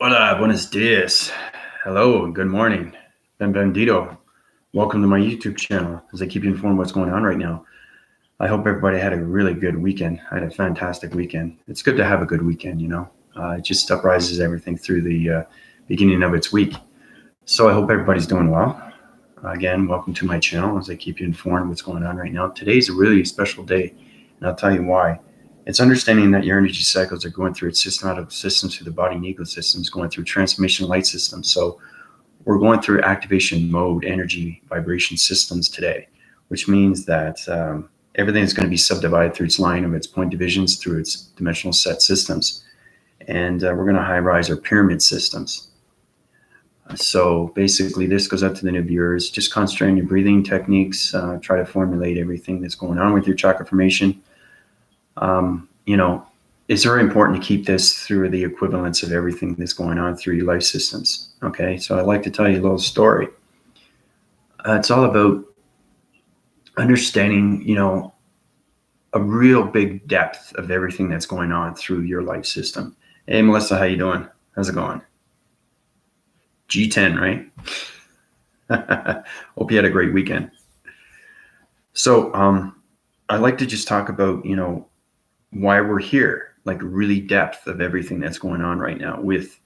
Hola, buenos dias. Hello, and good morning. Benvendido. Welcome to my YouTube channel as I keep you informed what's going on right now. I hope everybody had a really good weekend. I had a fantastic weekend. It's good to have a good weekend, you know. It just uprises everything through the beginning of its week. So I hope everybody's doing well. Again, welcome to my channel as I keep you informed what's going on right now. Today's a really special day, and I'll tell you why. It's understanding that your energy cycles are going through its systematic systems through the body and ecosystems, going through transformation light systems. So we're going through activation mode energy vibration systems today, which means that everything is going to be subdivided through its line of its point divisions through its dimensional set systems. And we're going to high rise our pyramid systems. So basically, this goes out to the new viewers. Just concentrate on your breathing techniques. Try to formulate everything that's going on with your chakra formation. You know, it's very important to keep this through the equivalence of everything that's going on through your life systems. Okay, so I'd like to tell you a little story. It's all about understanding, a real big depth of everything that's going on through your life system. Hey, Melissa, how you doing? How's it going? G10, right? Hope you had a great weekend. So I'd like to just talk about, why we're here, like really depth of everything that's going on right now with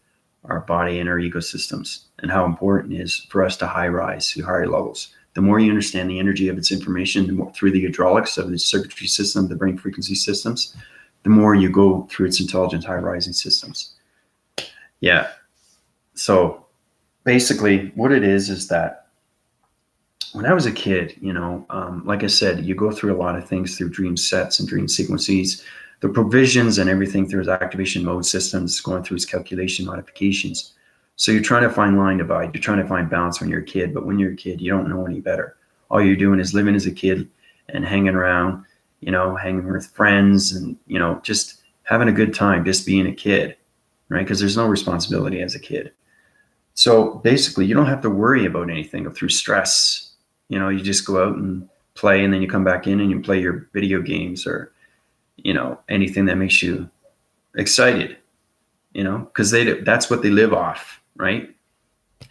our body and our ecosystems, and how important it is for us to high rise to higher levels. The more you understand the energy of its information, the more through the hydraulics of the circuitry system, the brain frequency systems, the more you go through its intelligent high rising systems. Yeah. So basically, what it is that when I was a kid, like I said, you go through a lot of things through dream sets and dream sequences, the provisions and everything through its activation mode systems, going through its calculation modifications. So you're trying to find line divide, you're trying to find balance when you're a kid, but when you're a kid, you don't know any better. All you're doing is living as a kid and hanging around, hanging with friends and, just having a good time, just being a kid, right? Because there's no responsibility as a kid. So basically, you don't have to worry about anything through stress. You just go out and play, and then you come back in and you play your video games or, anything that makes you excited, because that's what they live off, right?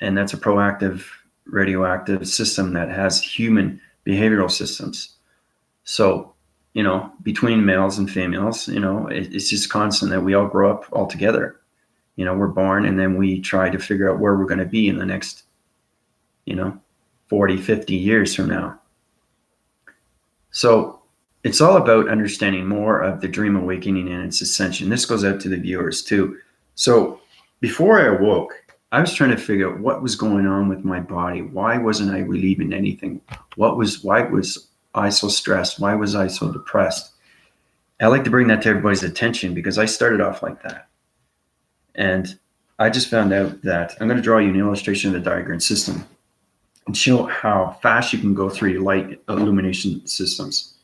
And that's a proactive radioactive system that has human behavioral systems. So, between males and females, it's just constant that we all grow up all together. We're born and then we try to figure out where we're going to be in the next, 40, 50 years from now. So it's all about understanding more of the dream awakening and its ascension. This goes out to the viewers too. So before I awoke, I was trying to figure out what was going on with my body. Why wasn't I relieving anything? Why was I so stressed? Why was I so depressed? I like to bring that to everybody's attention because I started off like that. And I just found out that I'm going to draw you an illustration of the diagram system and show how fast you can go through your light illumination systems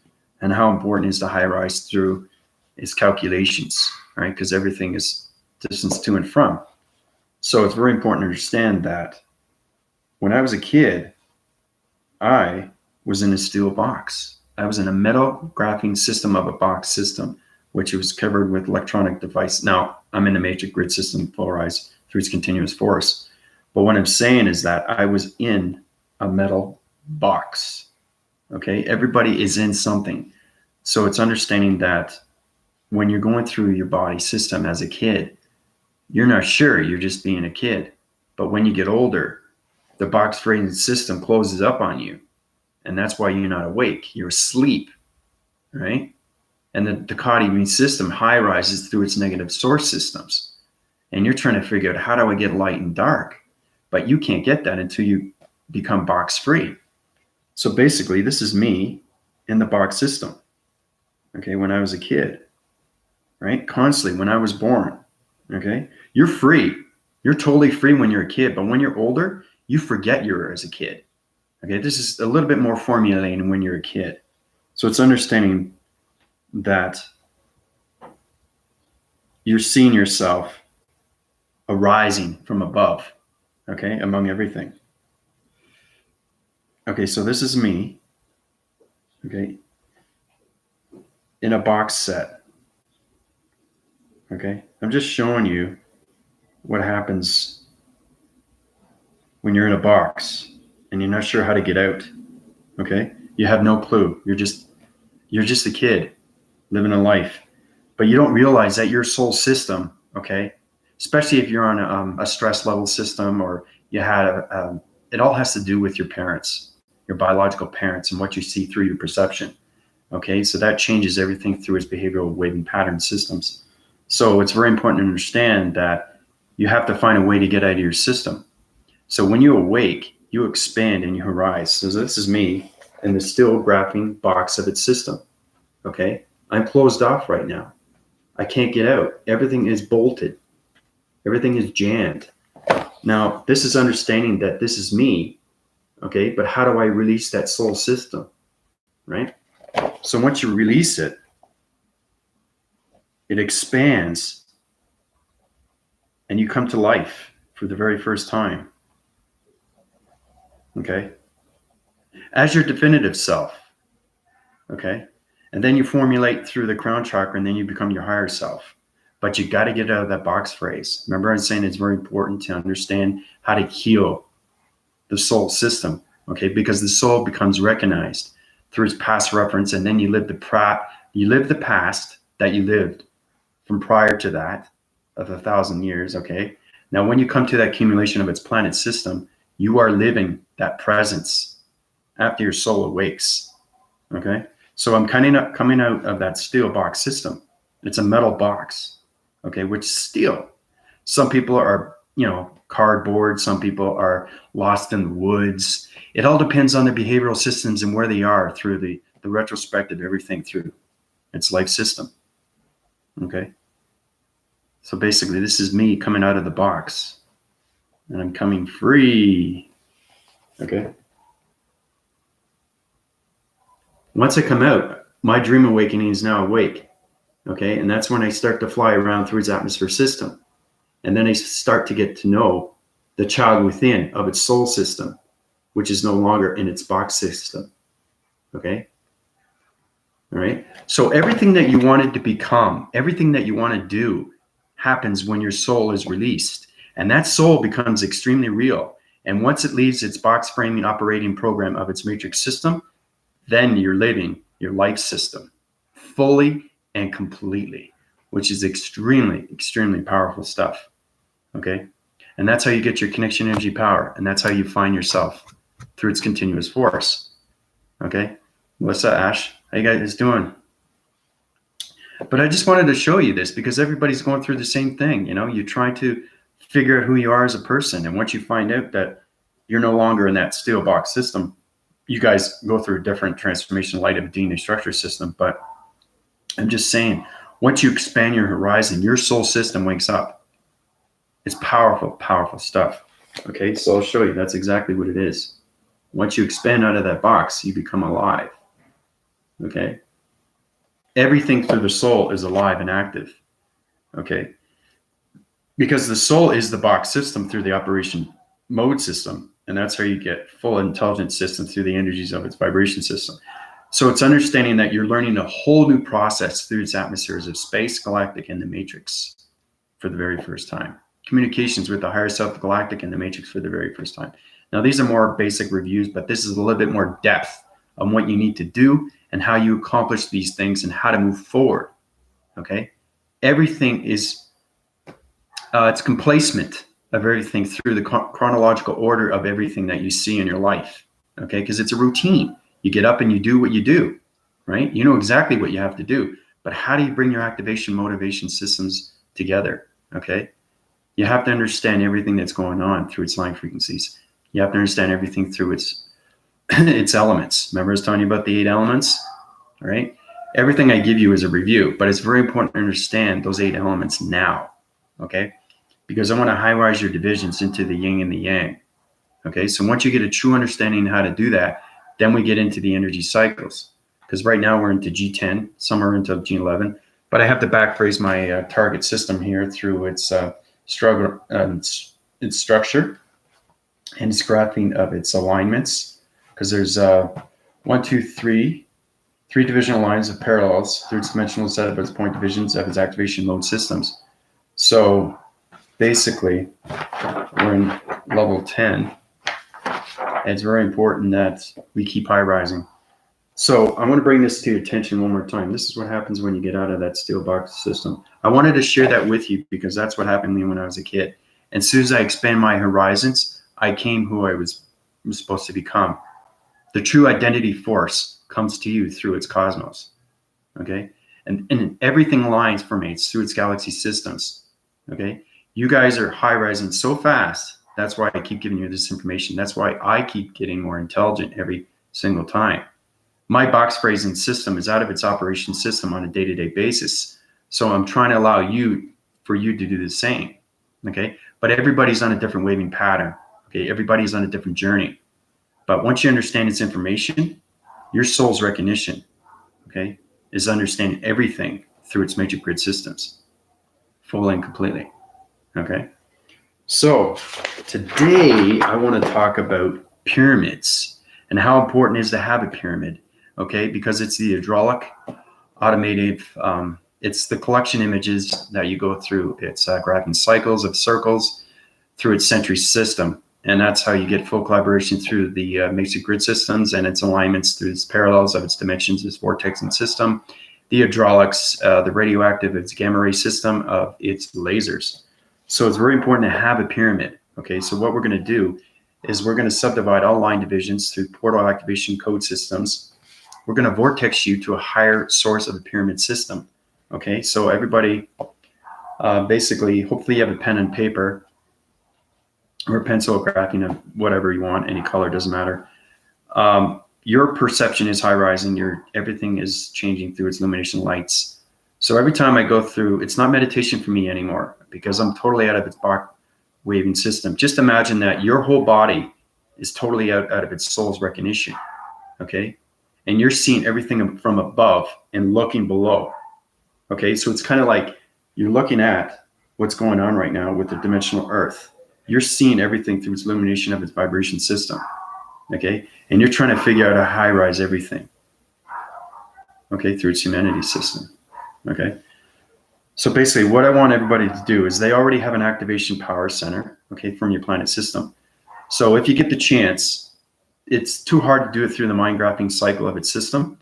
and how important it is to high rise through its calculations, right? Because everything is distance to and from. So it's very important to understand that when I was a kid, I was in a steel box. I was in a metal graphing system of a box system, which was covered with electronic device. Now, I'm in the matrix grid system, polarized through its continuous force. But what I'm saying is that I was in a metal box. Okay, everybody is in something. So it's understanding that when you're going through your body system as a kid, you're not sure, you're just being a kid. But when you get older, the box frame system closes up on you. And that's why you're not awake. You're asleep, right? And the dichotomy system high rises through its negative source systems. And you're trying to figure out, how do I get light and dark? But you can't get that until you become box free. So basically, this is me in the box system. Okay, when I was a kid, right? Constantly, when I was born. Okay, you're free. You're totally free when you're a kid. But when you're older, you forget you were as a kid. Okay, this is a little bit more formulating when you're a kid. So it's understanding that you're seeing yourself arising from above, okay, among everything. Okay, so this is me, okay, in a box set. Okay, I'm just showing you what happens when you're in a box and you're not sure how to get out. Okay, you have no clue. You're just a kid living a life, but you don't realize that your soul system. Okay, especially if you're on a stress level system, or you had it all has to do with your parents, your biological parents, and what you see through your perception. Okay, so that changes everything through its behavioral waving pattern systems. So it's very important to understand that you have to find a way to get out of your system. So when you awake, you expand and you arise. So this is me in the still graphing box of its system. Okay, I'm closed off right now. I can't get out. Everything is bolted. Everything is jammed. Now, this is understanding that this is me. Okay, but how do I release that soul system? Right? So once you release it, it expands and you come to life for the very first time. Okay, as your definitive self. Okay, and then you formulate through the crown chakra, and then you become your higher self. But you got to get out of that box phrase. Remember, I'm saying it's very important to understand how to heal the soul system. Okay, because the soul becomes recognized through its past reference, and then you live the past that you lived from prior to that of 1,000 years. Okay, now when you come to that accumulation of its planet system, you are living that presence after your soul awakes. Okay, so I'm coming out of that steel box system. It's a metal box, okay, which is steel. Some people are, cardboard. Some people are lost in the woods. It all depends on their behavioral systems and where they are through the retrospective, everything through its life system. Okay, so basically, this is me coming out of the box, and I'm coming free. Okay. Once I come out, my dream awakening is now awake. Okay, and that's when I start to fly around through its atmosphere system. And then I start to get to know the child within of its soul system, which is no longer in its box system. Okay? All right? So everything that you wanted to become, everything that you want to do happens when your soul is released. And that soul becomes extremely real. And once it leaves its box framing operating program of its matrix system, then you're living your life system fully and completely, which is extremely, extremely powerful stuff. Okay. And that's how you get your connection energy power. And that's how you find yourself through its continuous force. Okay. Melissa, Ash, how you guys doing? But I just wanted to show you this because everybody's going through the same thing. You're trying to figure out who you are as a person. And once you find out that you're no longer in that steel box system, you guys go through a different transformation light of a DNA structure system. But I'm just saying, once you expand your horizon, your soul system wakes up. It's powerful, powerful stuff. Okay, so I'll show you. That's exactly what it is. Once you expand out of that box, you become alive. Okay? Everything through the soul is alive and active. Okay? Because the soul is the box system through the operation mode system. And that's how you get full intelligence system through the energies of its vibration system. So it's understanding that you're learning a whole new process through its atmospheres of space, galactic, and the matrix for the very first time. Communications with the higher self, the galactic, and the matrix for the very first time. Now, these are more basic reviews, but this is a little bit more depth on what you need to do and how you accomplish these things and how to move forward. Okay? Everything is, it's complacement of everything through the chronological order of everything that you see in your life. Okay? Because it's a routine. You get up and you do what you do, right? You know exactly what you have to do, but how do you bring your activation motivation systems together? Okay. You have to understand everything that's going on through its line frequencies. You have to understand everything through its its elements. Remember I was telling you about the 8 elements? All right. Everything I give you is a review, but it's very important to understand those 8 elements now. Okay. Because I want to high-rise your divisions into the yin and the yang. Okay. So once you get a true understanding of how to do that, then we get into the energy cycles. Because right now we're into G10, some are into G11, but I have to backphrase my target system here through its structure and its graphing of its alignments. Because there's 1, 2, 3 divisional lines of parallels through its dimensional set of its point divisions of its activation mode systems. So basically, we're in level 10. It's very important that we keep high rising. So I want to bring this to your attention one more time. This is what happens when you get out of that steel box system. I wanted to share that with you because that's what happened to me when I was a kid. And as soon as I expand my horizons, I came who I was supposed to become. The true identity force comes to you through its cosmos, okay? And everything aligns for me. It's through its galaxy systems, okay? You guys are high rising so fast. That's why I keep giving you this information. That's why I keep getting more intelligent every single time. My box phrasing system is out of its operation system on a day-to-day basis. So I'm trying to allow you, for you to do the same, okay? But everybody's on a different waving pattern, okay? Everybody's on a different journey. But once you understand its information, your soul's recognition, okay, is understanding everything through its major grid systems, fully and completely, okay? So today I want to talk about pyramids and how important it is to have a pyramid. Okay, because it's the hydraulic, automated, it's the collection images that you go through. It's graphing cycles of circles through its century system. And that's how you get full collaboration through the basic grid systems and its alignments through its parallels of its dimensions, its vortex and system, the hydraulics, the radioactive, its gamma ray system of its lasers. So it's very important to have a pyramid. Okay, so what we're going to do is we're going to subdivide all line divisions through portal activation code systems. We're going to vortex you to a higher source of a pyramid system. Okay, so everybody, basically, hopefully you have a pen and paper or a pencil, graphing, whatever you want, any color, doesn't matter. Your perception is high rising. Everything is changing through its illumination lights. So every time I go through, it's not meditation for me anymore because I'm totally out of its Bach waving system. Just imagine that your whole body is totally out of its soul's recognition. Okay. And you're seeing everything from above and looking below. Okay, so it's kind of like you're looking at what's going on right now with the dimensional Earth. You're seeing everything through its illumination of its vibration system. Okay, and you're trying to figure out how to high rise everything. Okay, through its humanity system. Okay, so basically what I want everybody to do is they already have an activation power center, okay, from your planet system. So if you get the chance, it's too hard to do it through the mind graphing cycle of its system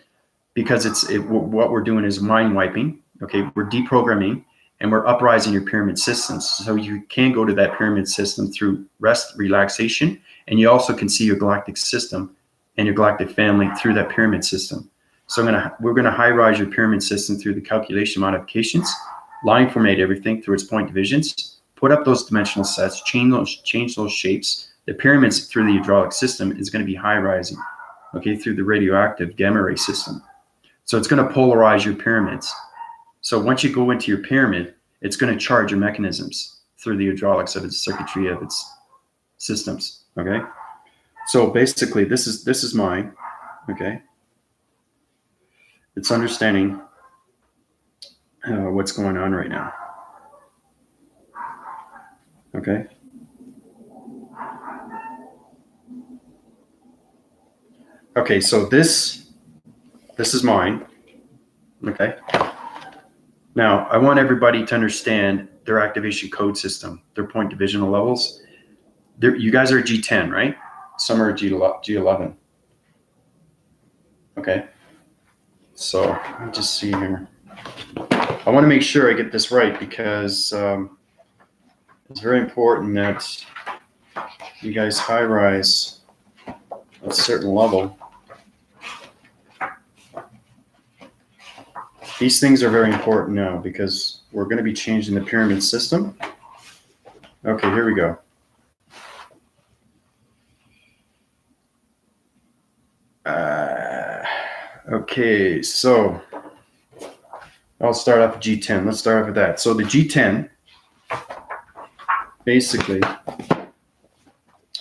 because what we're doing is mind wiping. Okay, we're deprogramming and we're uprising your pyramid systems. So you can go to that pyramid system through rest, relaxation, and you also can see your galactic system and your galactic family through that pyramid system. So we're gonna high rise your pyramid system through the calculation modifications, line formate everything through its point divisions, put up those dimensional sets, change those shapes. The pyramids through the hydraulic system is going to be high rising, okay, through the radioactive gamma ray system. So it's going to polarize your pyramids. So once you go into your pyramid, it's going to charge your mechanisms through the hydraulics of its circuitry of its systems, okay? So basically, this is mine, okay? It's understanding what's going on right now, okay? Okay, so this is mine, okay? Now, I want everybody to understand their activation code system, their point divisional levels. You guys are G10, right? Some are G11. Okay, so let me just see here. I want to make sure I get this right because it's very important that you guys high rise at a certain level. These things are very important now because we're going to be changing the pyramid system. Okay, here we go. Okay, so I'll start off with G10. Let's start off with that. So the G10, basically,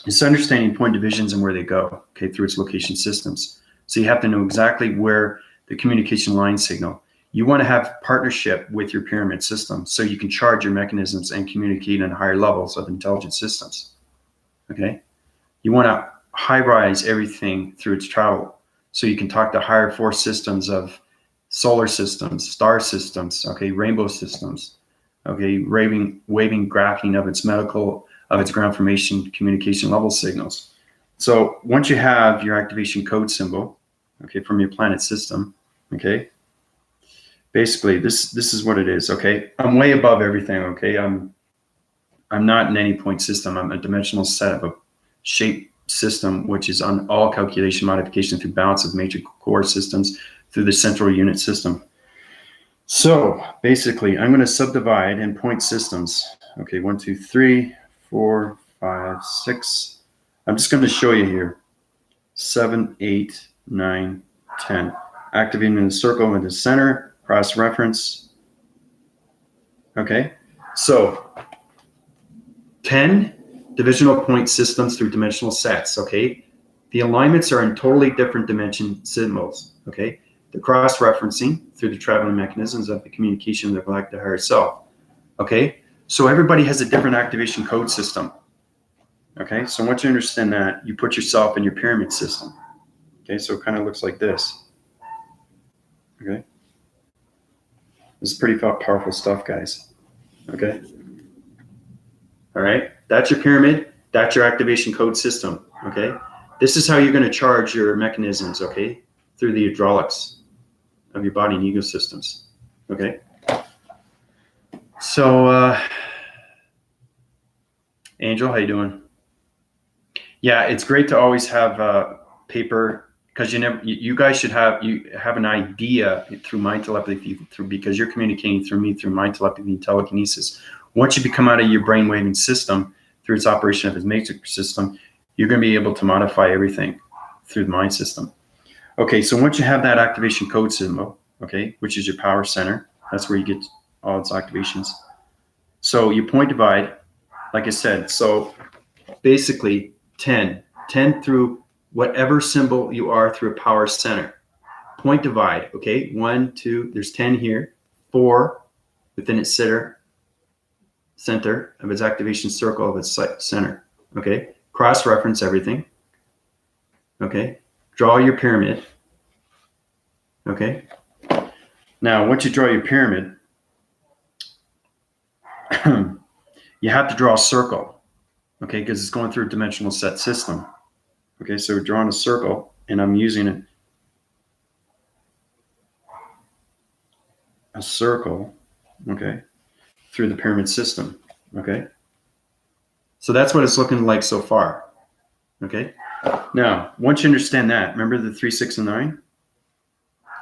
is understanding point divisions and where they go, okay, through its location systems. So you have to know exactly where the communication line signal. You want to have partnership with your pyramid system so you can charge your mechanisms and communicate on higher levels of intelligent systems, okay? You want to high rise everything through its travel so you can talk to higher force systems of solar systems, star systems, okay, rainbow systems, okay, waving graphing of its ground formation communication level signals. So once you have your activation code symbol, okay, from your planet system, okay, basically this is what it is, okay. I'm way above everything, okay. I'm not an any point system. I'm a dimensional set of a shape system, which is on all calculation modification through balance of major core systems through the central unit system. So basically, I'm going to subdivide in point systems. Okay, 1, 2, 3, 4, 5, 6. I'm just going to show you here. 7, 8, 9, 10. Activating in the circle in the center, cross reference. Okay, so 10 divisional point systems through dimensional sets. Okay, the alignments are in totally different dimension symbols. Okay, the cross-referencing through the traveling mechanisms of the communication of the galactic higher self. Okay, so everybody has a different activation code system. Okay, so once you understand that, you put yourself in your pyramid system. Okay, so it kind of looks like this. Okay, this is pretty powerful stuff, guys. Okay, all right, that's your pyramid, that's your activation code system. Okay, this is how you're going to charge your mechanisms, okay, through the hydraulics of your body and ego systems. Okay, so Angel, how you doing? Yeah, it's great to always have paper, because you guys should have an idea through mind telepathy, because you're communicating through me through mind telepathy and telekinesis. Once you become out of your brainwaving system through its operation of its matrix system, you're going to be able to modify everything through the mind system. Okay, so once you have that activation code symbol, okay, which is your power center, that's where you get all its activations. So you point divide, like I said, so basically 10 through whatever symbol you are through a power center. Point divide, okay, 1, 2, there's 10 here, 4 within its center of its activation circle of its center, okay, cross-reference everything, okay, draw your pyramid, okay. Now, once you draw your pyramid, you have to draw a circle, okay, because it's going through a dimensional set system. Okay, so we're drawing a circle, and I'm using a circle, okay, through the pyramid system, okay. So that's what it's looking like so far, okay. Now, once you understand that, remember the 3, 6, and 9?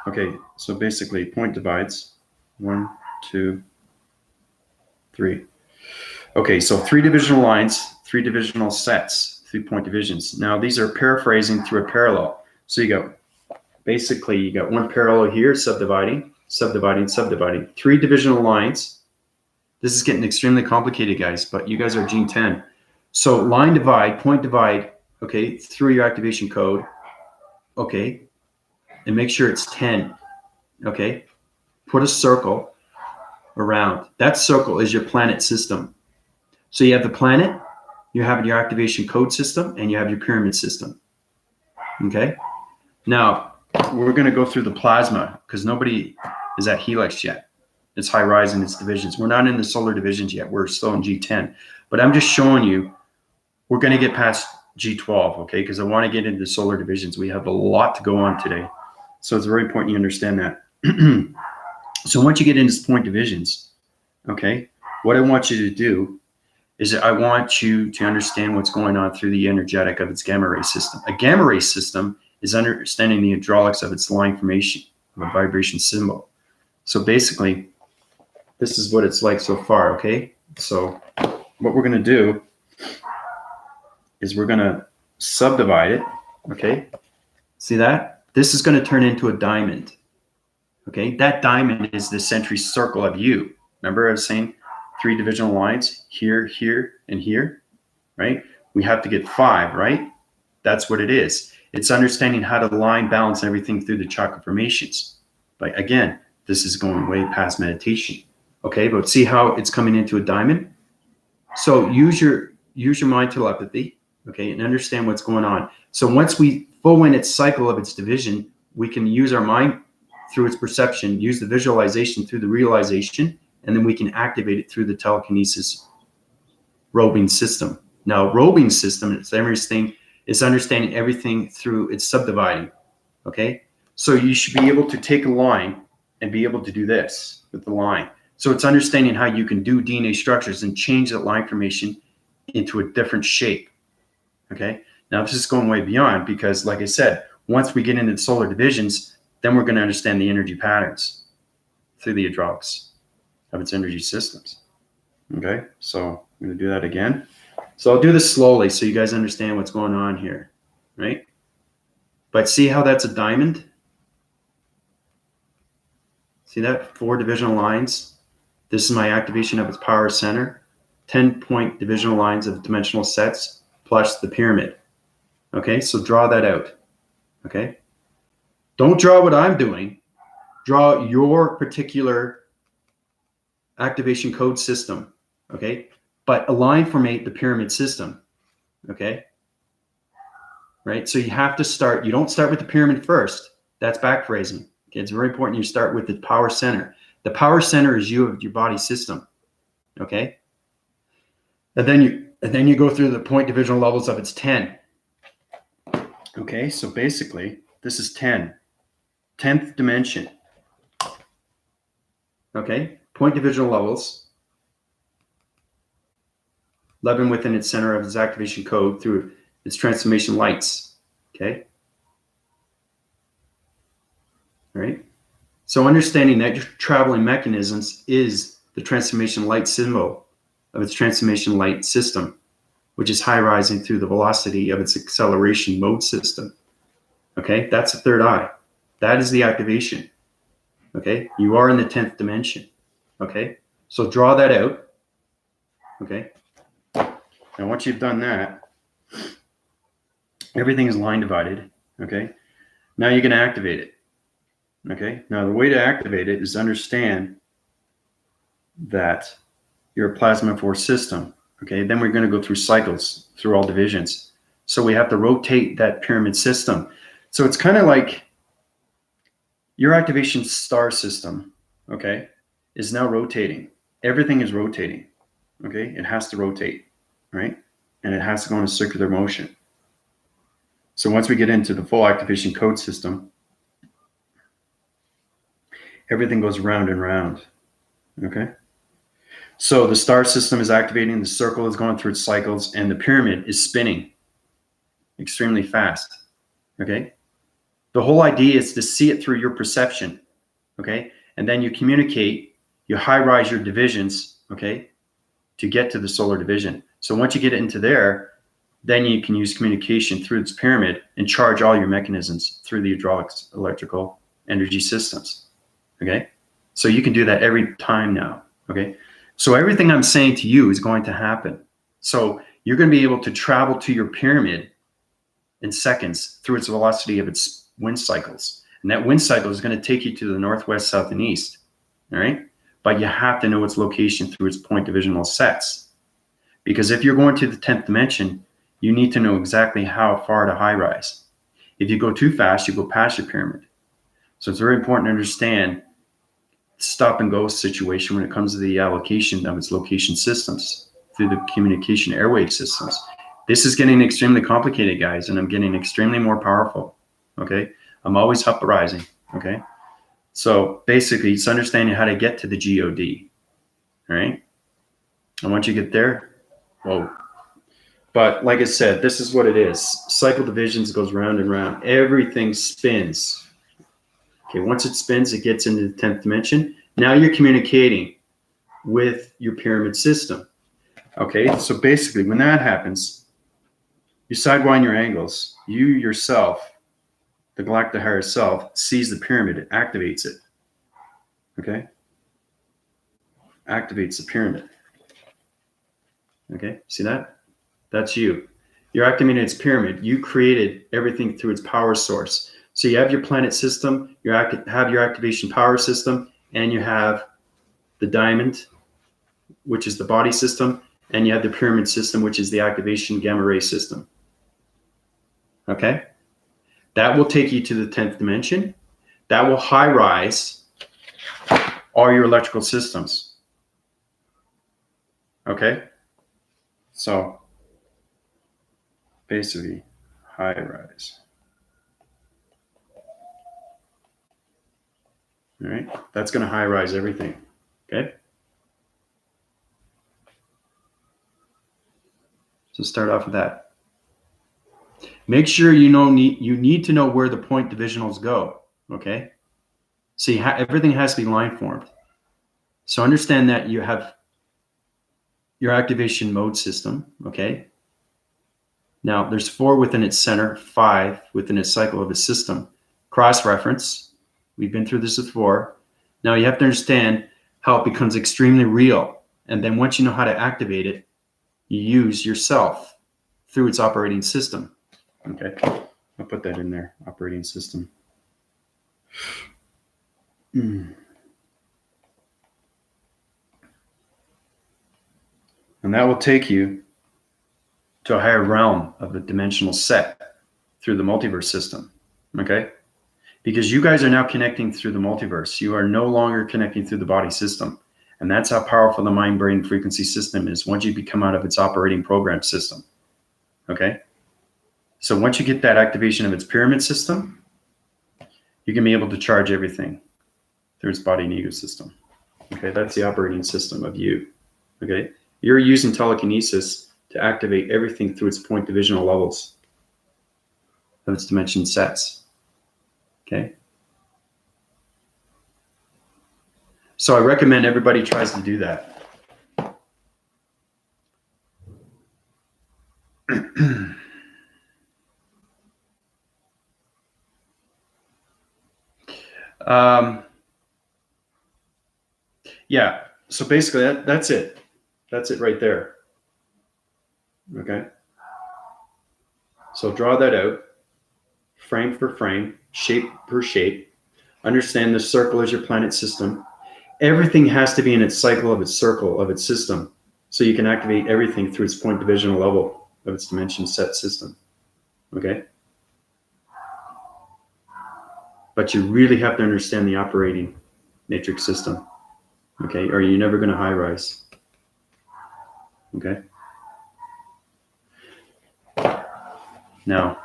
Okay, so basically point divides, 1, 2, 3. Okay, so 3 divisional lines, 3 divisional sets, 3 point divisions. Now these are paraphrasing through a parallel. So you got 1 parallel here, subdividing, 3 divisional lines. This is getting extremely complicated, guys, but you guys are gene 10. So line divide, point divide, okay, through your activation code, okay, and make sure it's 10, okay. Put a circle around. That circle is your planet system. So you have the planet, you have your activation code system, and you have your pyramid system. Okay. Now we're going to go through the plasma, because nobody is at helix yet. It's high rise in its divisions. We're not in the solar divisions yet. We're still in G10. But I'm just showing you, we're going to get past G12, okay? Because I want to get into the solar divisions. We have a lot to go on today. So it's very important you understand that. So once you get into point divisions, okay, what I want you to do is I want you to understand what's going on through the energetic of its gamma ray system. A gamma ray system is understanding the hydraulics of its line formation of a vibration symbol. So basically, this is what it's like so far, okay? So what we're going to do is we're going to subdivide it, okay? See that? This is going to turn into a diamond, okay? That diamond is the century circle of you. Remember I was saying 3 divisional lines, here, here, and here, right? We have to get 5, right? That's what it is. It's understanding how to line, balance everything through the chakra formations. But again, this is going way past meditation. Okay, but see how it's coming into a diamond? So use your mind telepathy, okay, and understand what's going on. So once we full in its cycle of its division, we can use our mind through its perception, use the visualization through the realization, and then we can activate it through the telekinesis roving system. Now, roving system, it's everything, it's understanding everything through its subdividing, okay? So you should be able to take a line and be able to do this with the line. So it's understanding how you can do DNA structures and change that line formation into a different shape, okay? Now, this is going way beyond because, like I said, once we get into the solar divisions, then we're going to understand the energy patterns through the hydraulics of its energy systems, okay? So I'm going to do that again. So I'll do this slowly so you guys understand what's going on here, right? But see how that's a diamond? See that? 4 divisional lines. This is my activation of its power center. 10-point divisional lines of dimensional sets plus the pyramid. Okay, so draw that out. Okay? Don't draw what I'm doing. Draw your particular activation code system. Okay? But align formate the pyramid system. Okay? Right? So you have to start, you don't start with the pyramid first. That's back phrasing. Okay? It's very important you start with the power center. The power center is you of your body system. Okay? And then you go through the point divisional levels of its 10. Okay, so basically, this is 10. 10th dimension. Okay, point divisional levels. 11 within its center of its activation code through its transformation lights. Okay. All right. So understanding that your traveling mechanisms is the transformation light symbol of its transformation light system, which is high rising through the velocity of its acceleration mode system. Okay, that's the third eye. That is the activation. Okay, you are in the 10th dimension. Okay, so draw that out. Okay, now once you've done that, everything is line divided. Okay, now you're going to activate it. Okay, now the way to activate it is understand that you're a plasma force system. Okay, then we're going to go through cycles through all divisions. So we have to rotate that pyramid system. So it's kind of like your activation star system, okay, is now rotating. Everything is rotating, okay? It has to rotate, right? And it has to go in a circular motion. So once we get into the full activation code system, everything goes round and round, okay? So the star system is activating, the circle is going through its cycles, and the pyramid is spinning extremely fast, okay? The whole idea is to see it through your perception, okay? And then you communicate, you high-rise your divisions, okay, to get to the solar division. So once you get into there, then you can use communication through this pyramid and charge all your mechanisms through the hydraulics, electrical, energy systems, okay? So you can do that every time now, okay? So everything I'm saying to you is going to happen. So you're going to be able to travel to your pyramid in seconds through its velocity of its wind cycles. And that wind cycle is going to take you to the northwest, south, and east. All right. But you have to know its location through its point divisional sets. Because if you're going to the 10th dimension, you need to know exactly how far to high rise. If you go too fast, you go past your pyramid. So it's very important to understand the stop and go situation when it comes to the allocation of its location systems through the communication airwave systems. This is getting extremely complicated, guys, and I'm getting extremely more powerful. Okay, I'm always uprising. Okay, so basically, it's understanding how to get to the GOD. All right, and once you get there, whoa. But like I said, this is what it is. Cycle divisions goes round and round. Everything spins. Okay, once it spins, it gets into the 10th dimension. Now you're communicating with your pyramid system. Okay, so basically, when that happens, you sidewind your angles. You yourself, the galactic higher self, sees the pyramid, it activates it. Okay? Activates the pyramid. Okay, see that? That's you. You're activating its pyramid. You created everything through its power source. So you have your planet system, you have your activation power system, and you have the diamond, which is the body system, and you have the pyramid system, which is the activation gamma ray system. Okay? That will take you to the 10th dimension. That will high rise all your electrical systems. Okay. So basically, high rise. All right. That's going to high rise everything. Okay. So start off with that. Make sure you need to know where the point divisionals go. Okay. See, everything has to be line formed. So understand that you have your activation mode system. Okay. Now there's 4 within its center, 5 within its cycle of its system. Cross reference. We've been through this before. Now you have to understand how it becomes extremely real. And then once you know how to activate it, you use yourself through its operating system. Okay, I'll put that in there, operating system. And that will take you to a higher realm of a dimensional set through the multiverse system. Okay, because you guys are now connecting through the multiverse. You are no longer connecting through the body system. And that's how powerful the mind-brain frequency system is once you become out of its operating program system. Okay? So once you get that activation of its pyramid system, you can be able to charge everything through its body and ego system. Okay? That's the operating system of you. Okay? You're using telekinesis to activate everything through its point divisional levels of its dimension sets. Okay? So I recommend everybody tries to do that. Yeah, so basically that's it. That's it right there. Okay. So draw that out, frame for frame, shape per shape. Understand the circle is your planet system. Everything has to be in its cycle of its circle of its system. So you can activate everything through its point divisional level of its dimension set system. Okay. But you really have to understand the operating matrix system. Okay. Or you're never going to high rise. Okay. Now,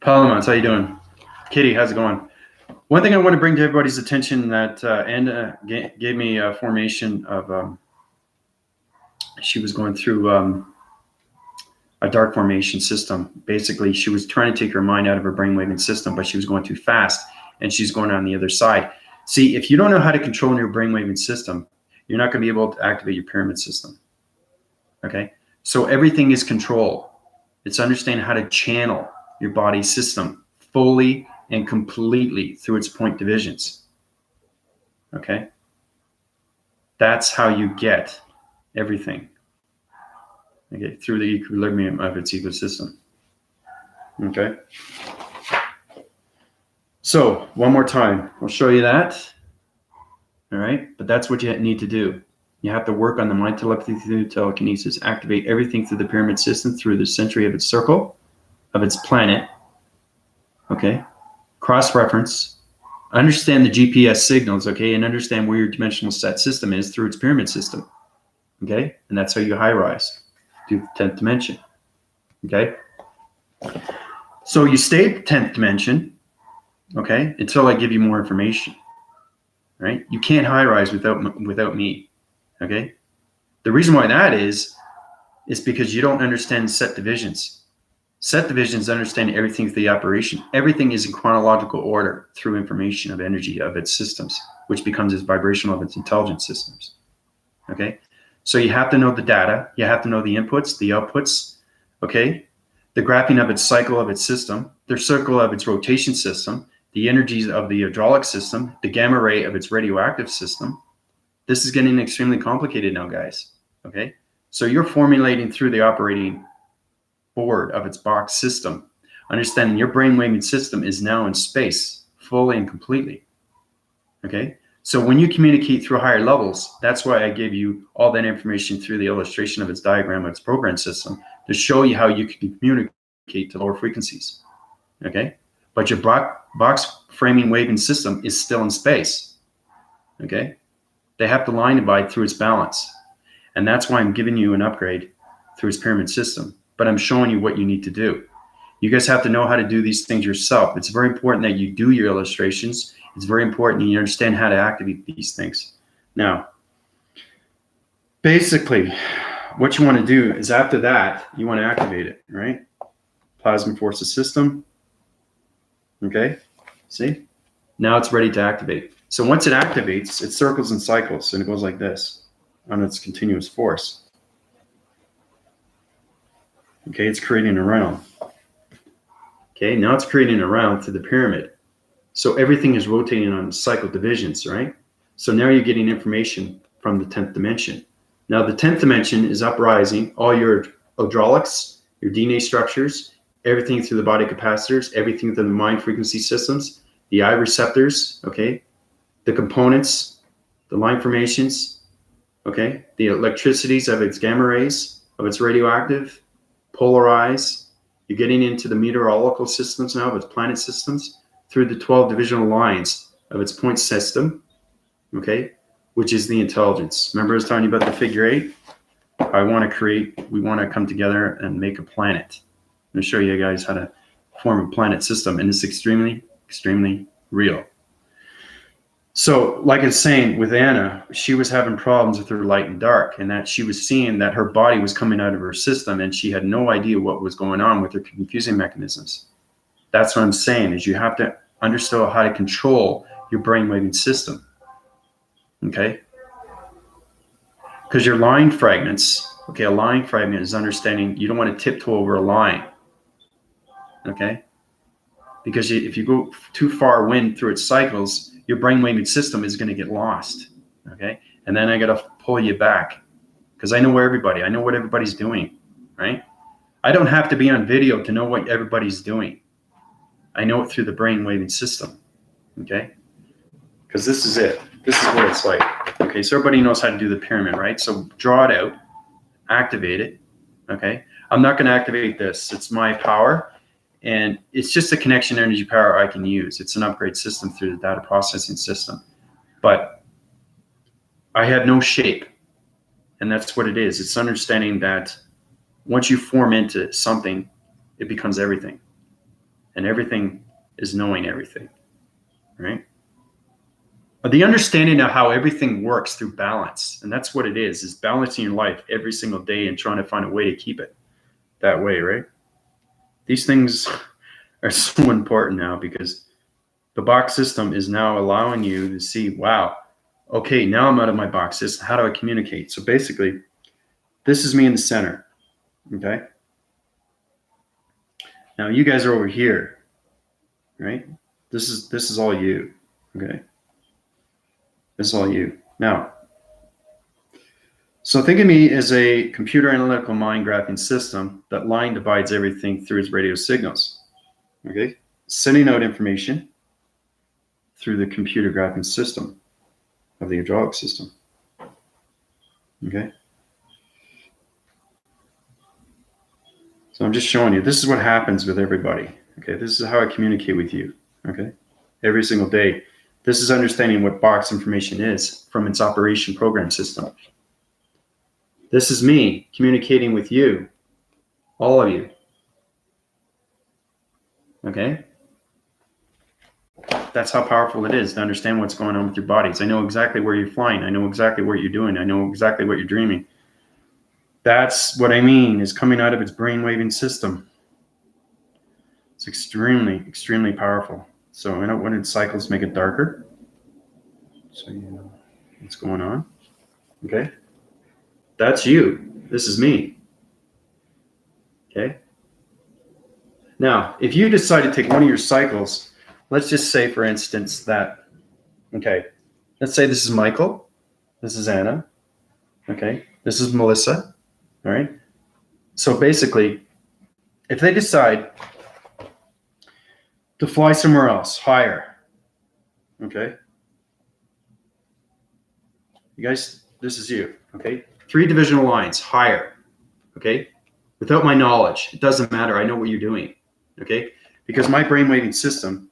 Palamons, how you doing? Kitty, how's it going? One thing I want to bring to everybody's attention that Anna gave me a formation of, she was going through a dark formation system. Basically, she was trying to take her mind out of her brainwaving system, but she was going too fast and she's going on the other side. See, if you don't know how to control your brainwaving system, you're not going to be able to activate your pyramid system. Okay? So everything is control. It's understanding how to channel your body system fully and completely through its point divisions. Okay? That's how you get everything. Okay, through the equilibrium of its ecosystem. Okay? So, one more time. I'll show you that. All right? But that's what you need to do. You have to work on the mind telepathy through telekinesis, activate everything through the pyramid system, through the century of its circle, of its planet. Okay? Cross-reference. Understand the GPS signals, okay? And understand where your dimensional set system is through its pyramid system. Okay? And that's how you high rise to the 10th dimension. Okay? So you stay at the 10th dimension, okay, until I give you more information. Right? You can't high rise without me. Okay? The reason why that is because you don't understand set divisions. Set divisions understand everything through the operation. Everything is in chronological order through information of energy of its systems, which becomes its vibrational of its intelligence systems. Okay? So you have to know the data. You have to know the inputs, the outputs, okay? The graphing of its cycle of its system, the circle of its rotation system, the energies of the hydraulic system, the gamma ray of its radioactive system. This is getting extremely complicated now, guys, okay? So you're formulating through the operating board of its box system, understanding your brainwaving system is now in space, fully and completely, okay? So when you communicate through higher levels, that's why I gave you all that information through the illustration of its diagram of its program system to show you how you can communicate to lower frequencies, okay? But your box framing waving system is still in space, okay? They have to line divide through its balance. And that's why I'm giving you an upgrade through its pyramid system. But I'm showing you what you need to do. You guys have to know how to do these things yourself. It's very important that you do your illustrations. It's very important that you understand how to activate these things. Now, basically, what you want to do is after that, you want to activate it, right? Plasma forces system. Okay, see? Now it's ready to activate. So once it activates, it circles and cycles, and it goes like this on its continuous force. Okay, it's creating a realm. Okay, now it's creating a realm through the pyramid. So everything is rotating on cycle divisions, right? So now you're getting information from the 10th dimension. Now the 10th dimension is uprising all your hydraulics, your DNA structures, everything through the body capacitors, everything through the mind frequency systems, the eye receptors, okay, the components, the line formations, okay, the electricities of its gamma rays, of its radioactive, polarize. You're getting into the meteorological systems now of its planet systems through the 12 divisional lines of its point system, okay, which is the intelligence. Remember I was telling you about the figure 8? We want to come together and make a planet. I'm going to show you guys how to form a planet system, and it's extremely, extremely real. So like I was saying with Anna, she was having problems with her light and dark, and that she was seeing that her body was coming out of her system and she had no idea what was going on with her confusing mechanisms. That's what I'm saying, is you have to understand how to control your brainwaving system. Okay? Because your line fragments, okay, a line fragment is understanding you don't want to tiptoe over a line. Okay? Because if you go too far wind through its cycles, your brainwaving system is going to get lost. Okay? And then I got to pull you back because I know where I know what everybody's doing, right? I don't have to be on video to know what everybody's doing. I know it through the brainwaving system. Okay? Because this is it. This is what it's like. Okay, so everybody knows how to do the pyramid, right? So draw it out, activate it. Okay? I'm not going to activate this. It's my power. And it's just a connection energy power I can use. It's an upgrade system through the data processing system. But I have no shape. And that's what it is. It's understanding that once you form into something, it becomes everything. And everything is knowing everything. Right? But the understanding of how everything works through balance. And that's what it is balancing your life every single day and trying to find a way to keep it that way, right? These things are so important now because the box system is now allowing you to see, wow, okay, now I'm out of my box system. How do I communicate? So basically, this is me in the center, okay? Now you guys are over here, right? This is all you, okay? This is all you. Now, so think of me as a computer analytical mind graphing system that line divides everything through its radio signals. Okay, sending out information through the computer graphing system of the hydraulic system. Okay, so I'm just showing you this is what happens with everybody. Okay, this is how I communicate with you. Okay, every single day. This is understanding what box information is from its operation program system. This is me communicating with you, all of you. Okay? That's how powerful it is to understand what's going on with your bodies. I know exactly where you're flying. I know exactly what you're doing. I know exactly what you're dreaming. That's what I mean is coming out of its brainwaving system. It's extremely, extremely powerful. So when it cycles, make it darker. So you know what's going on. Okay? That's you. This is me. Okay? Now, if you decide to take one of your cycles, let's just say, for instance, that, okay, let's say this is Michael, this is Anna, okay, this is Melissa, all right? So basically, if they decide to fly somewhere else, higher, okay? You guys, this is you, okay? 3 divisional lines, higher, okay? Without my knowledge, it doesn't matter. I know what you're doing, okay? Because my brainwaving system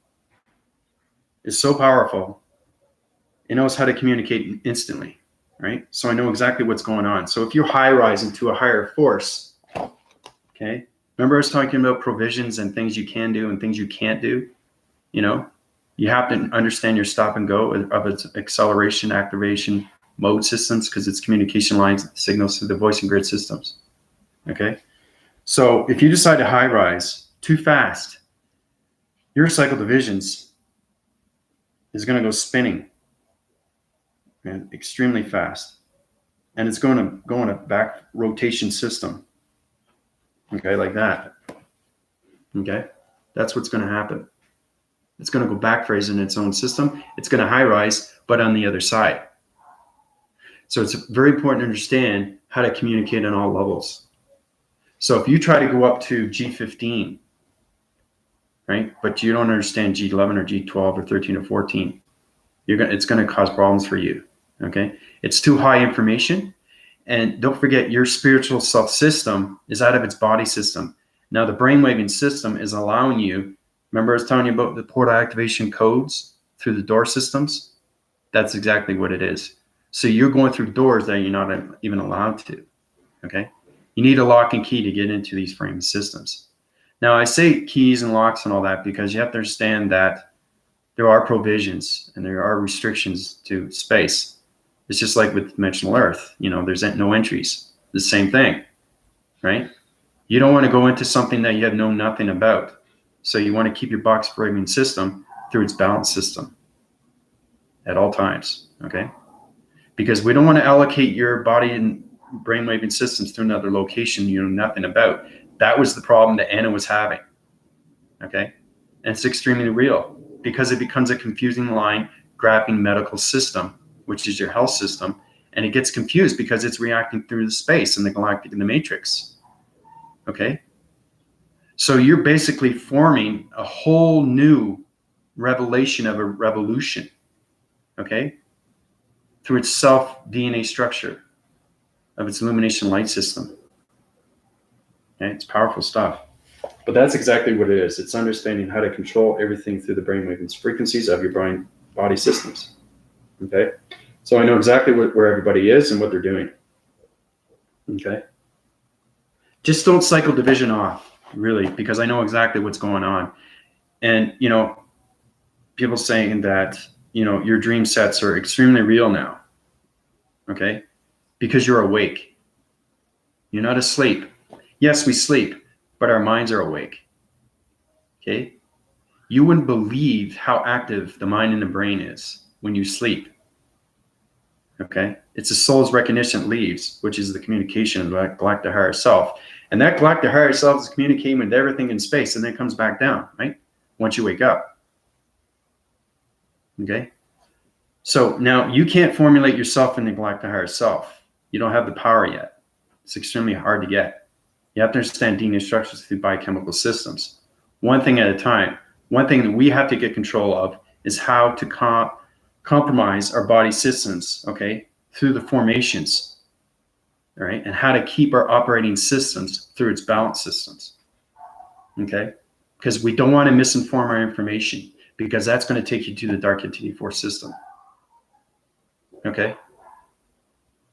is so powerful It knows how to communicate instantly, right? So I know exactly what's going on. So if you high rise into a higher force, okay, remember I was talking about provisions and things you can do and things you can't do, you know? You have to understand your stop and go of its acceleration, activation, mode systems, because it's communication lines, signals to the voice and grid systems, okay? So if you decide to high rise too fast, your cycle divisions is going to go spinning and extremely fast. And it's going to go in a back rotation system. Okay, like that. Okay, that's what's going to happen. It's going to go back phase in its own system. It's going to high rise, but on the other side. So it's very important to understand how to communicate on all levels. So if you try to go up to G15, right, but you don't understand G11 or G12 or 13 or 14, it's going to cause problems for you. Okay, it's too high information. And don't forget, your spiritual self system is out of its body system. Now, the brainwaving system is allowing you. Remember, I was telling you about the portal activation codes through the door systems? That's exactly what it is. So you're going through doors that you're not even allowed to. Okay, you need a lock and key to get into these frame systems. Now, I say keys and locks and all that because you have to understand that there are provisions and there are restrictions to space. It's just like with dimensional Earth, there's no entries. The same thing, right? You don't want to go into something that you have known nothing about. So you want to keep your box framing system through its balance system at all times, okay? Because we don't want to allocate your body and brainwaving systems to another location you know nothing about. That was the problem that Anna was having, okay? And it's extremely real because it becomes a confusing line graphing medical system, which is your health system, and it gets confused because it's reacting through the space and the galactic and the matrix. Okay? So you're basically forming a whole new revelation of a revolution, okay? Through its self DNA structure of its illumination light system. Okay? It's powerful stuff. But that's exactly what it is. It's understanding how to control everything through the brainwave frequencies of your brain body systems. Okay? So I know exactly where everybody is and what they're doing. Okay? Just don't cycle division off, really, because I know exactly what's going on. And, people saying that, your dream sets are extremely real now. Okay? Because you're awake. You're not asleep. Yes, we sleep, but our minds are awake. Okay? You wouldn't believe how active the mind and the brain is when you sleep. Okay? It's the soul's recognition it leaves, which is the communication of the galactic higher self. And that galactic higher self is communicating with everything in space and then comes back down, right? Once you wake up. Okay? So now you can't formulate yourself in the galactic higher self. You don't have the power yet. It's extremely hard to get. You have to understand DNA structures through biochemical systems. One thing at a time. One thing that we have to get control of is how to compromise our body systems, okay, through the formations, all right, and how to keep our operating systems through its balance systems, okay, because we don't want to misinform our information because that's going to take you to the dark entity force system, okay.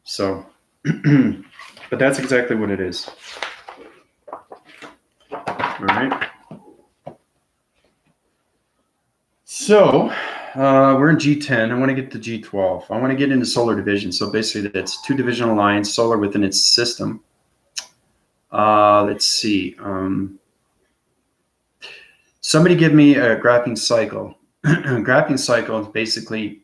So, but that's exactly what it is. All right. So we're in G10. I want to get to G12. I want to get into solar division. So basically that's two divisional lines, solar within its system. Let's see. Somebody give me a graphing cycle. Graphing cycle is basically,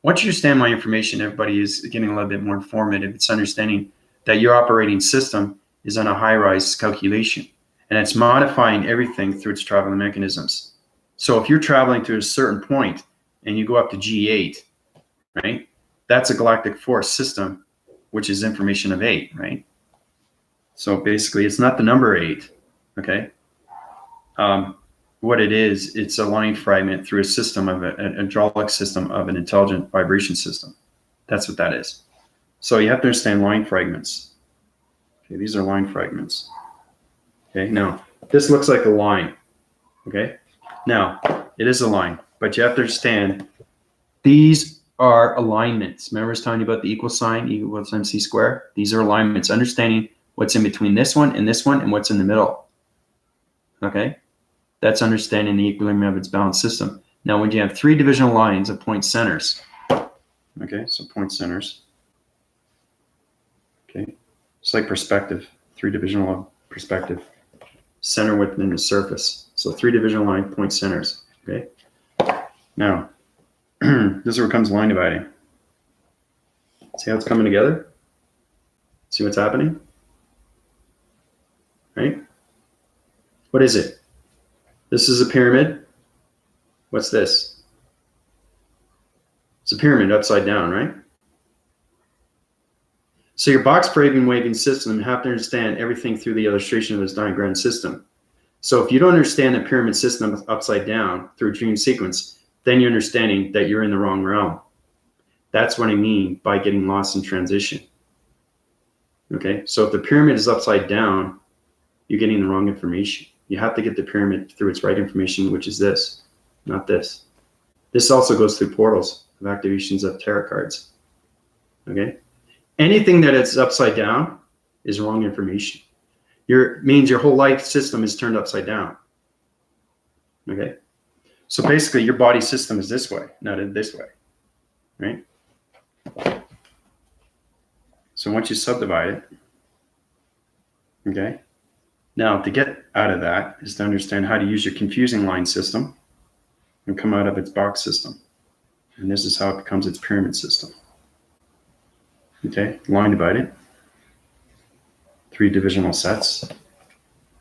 once you understand my information, everybody is getting a little bit more informative. It's understanding that your operating system is on a high-rise calculation, and it's modifying everything through its traveling mechanisms. So if you're traveling to a certain point and you go up to G8, right, that's a galactic force system, which is information of 8, right? So basically, it's not the number 8, okay? What it is, it's a line fragment through a system of an hydraulic system of an intelligent vibration system. That's what that is. So you have to understand line fragments. Okay, these are line fragments. Okay, now this looks like a line. Okay, now it is a line, but you have to understand these are alignments. Remember I was telling you about the equal sign, E equals MC squared? These are alignments, understanding what's in between this one and what's in the middle. Okay? That's understanding the equilibrium of its balanced system. Now, when you have three divisional lines of point centers, okay, so point centers, okay, it's like perspective, three divisional perspective, center within the surface. So three divisional line point centers, okay? Now, this is where it comes line dividing. See how it's coming together? See what's happening? Right? What is it? This is a pyramid. What's this? It's a pyramid upside down, right? So your box waving system, you have to understand everything through the illustration of this diagram system. So if you don't understand the pyramid system upside down through a dream sequence, then you're understanding that you're in the wrong realm. That's what I mean by getting lost in transition. Okay, so if the pyramid is upside down, you're getting the wrong information. You have to get the pyramid through its right information, which is this, not this. This also goes through portals of activations of tarot cards. Okay, anything that is upside down is wrong information. Means your whole life system is turned upside down. Okay, so basically your body system is this way, not in this way, right? So once you subdivide it, okay, now to get out of that is to understand how to use your confusing line system and come out of its box system. And this is how it becomes its pyramid system. Okay, line divided, three divisional sets,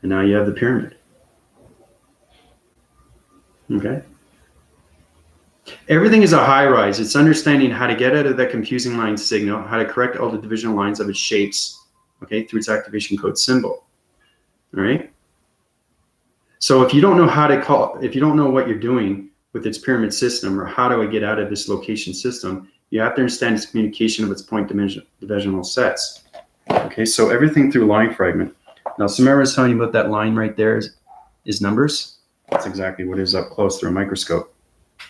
and now you have the pyramid. Okay. Everything is a high rise. It's understanding how to get out of that confusing line signal, how to correct all the divisional lines of its shapes, okay, through its activation code symbol. All right. So if you don't know how to if you don't know what you're doing with its pyramid system, or how do I get out of this location system, you have to understand its communication of its point divisional sets. Okay, so everything through line fragment. Now, Samara was telling you about that line right there is numbers. That's exactly what is up close through a microscope.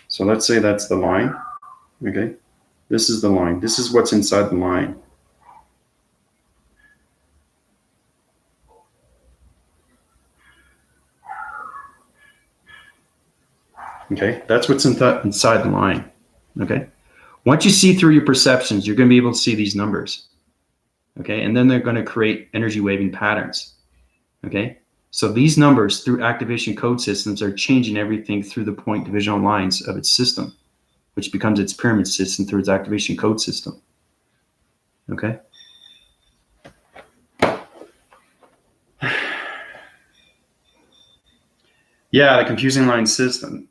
So let's say that's the line. Okay, this is the line. This is what's inside the line. Okay, that's what's inside the line. Okay, once you see through your perceptions, you're going to be able to see these numbers. Okay, and then they're going to create energy waving patterns. Okay, so these numbers through activation code systems are changing everything through the point divisional lines of its system, which becomes its pyramid system through its activation code system. Okay. Yeah, the confusing line system.